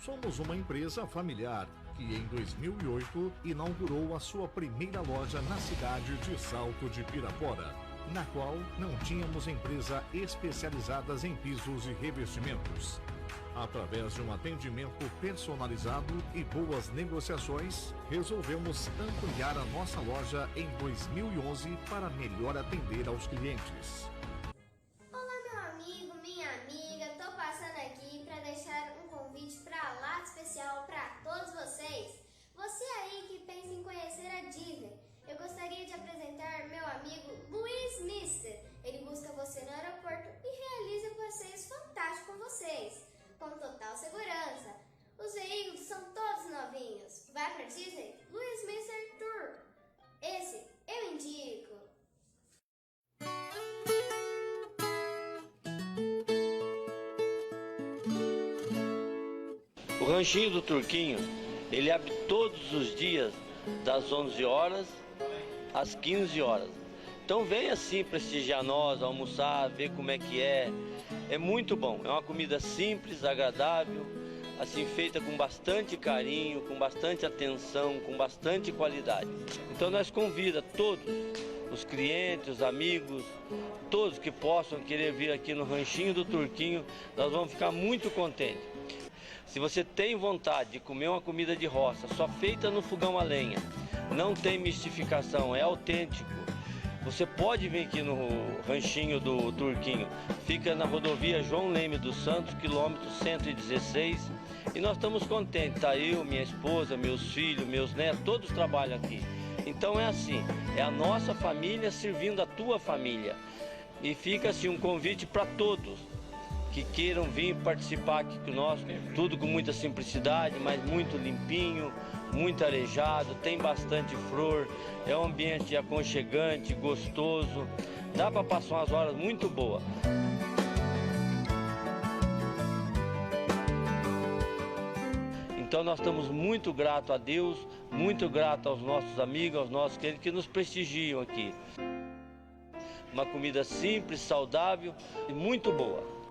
Somos uma empresa familiar que em 2008 inaugurou a sua primeira loja na cidade de Salto de Pirapora, na qual não tínhamos empresa especializadas em pisos e revestimentos. Através de um atendimento personalizado e boas negociações, resolvemos ampliar a nossa loja em 2011 para melhor atender aos clientes. Olá, meu amigo, minha amiga, tô passando aqui para deixar um convite para lá especial para todos vocês. Você aí que pensa em conhecer a Disney, eu gostaria de apresentar meu amigo Luiz Mister. Ele busca você no aeroporto e realiza passeios fantásticos com vocês, com total segurança. Os veículos são todos novinhos. Vai pra Disney? Luiz Mister Tour. Esse eu indico. O Ranchinho do Turquinho, ele abre todos os dias das 11 horas às 15 horas. Então vem assim prestigiar nós, almoçar, ver como é que é. É muito bom, é uma comida simples, agradável, assim feita com bastante carinho, com bastante atenção, com bastante qualidade. Então nós convidamos todos, os clientes, os amigos, todos que possam querer vir aqui no Ranchinho do Turquinho, nós vamos ficar muito contentes. Se você tem vontade de comer uma comida de roça, só feita no fogão a lenha, não tem mistificação, é autêntico. Você pode vir aqui no Ranchinho do Turquinho, fica na rodovia João Leme dos Santos, quilômetro 116, e nós estamos contentes, tá eu, minha esposa, meus filhos, meus netos, todos trabalham aqui. Então é assim, é a nossa família servindo a tua família, e fica assim um convite para todos que queiram vir participar aqui conosco, tudo com muita simplicidade, mas muito limpinho, muito arejado, tem bastante flor, é um ambiente aconchegante, gostoso, dá para passar umas horas muito boas. Então nós estamos muito gratos a Deus, muito gratos aos nossos amigos, aos nossos queridos que nos prestigiam aqui. Uma comida simples, saudável e muito boa.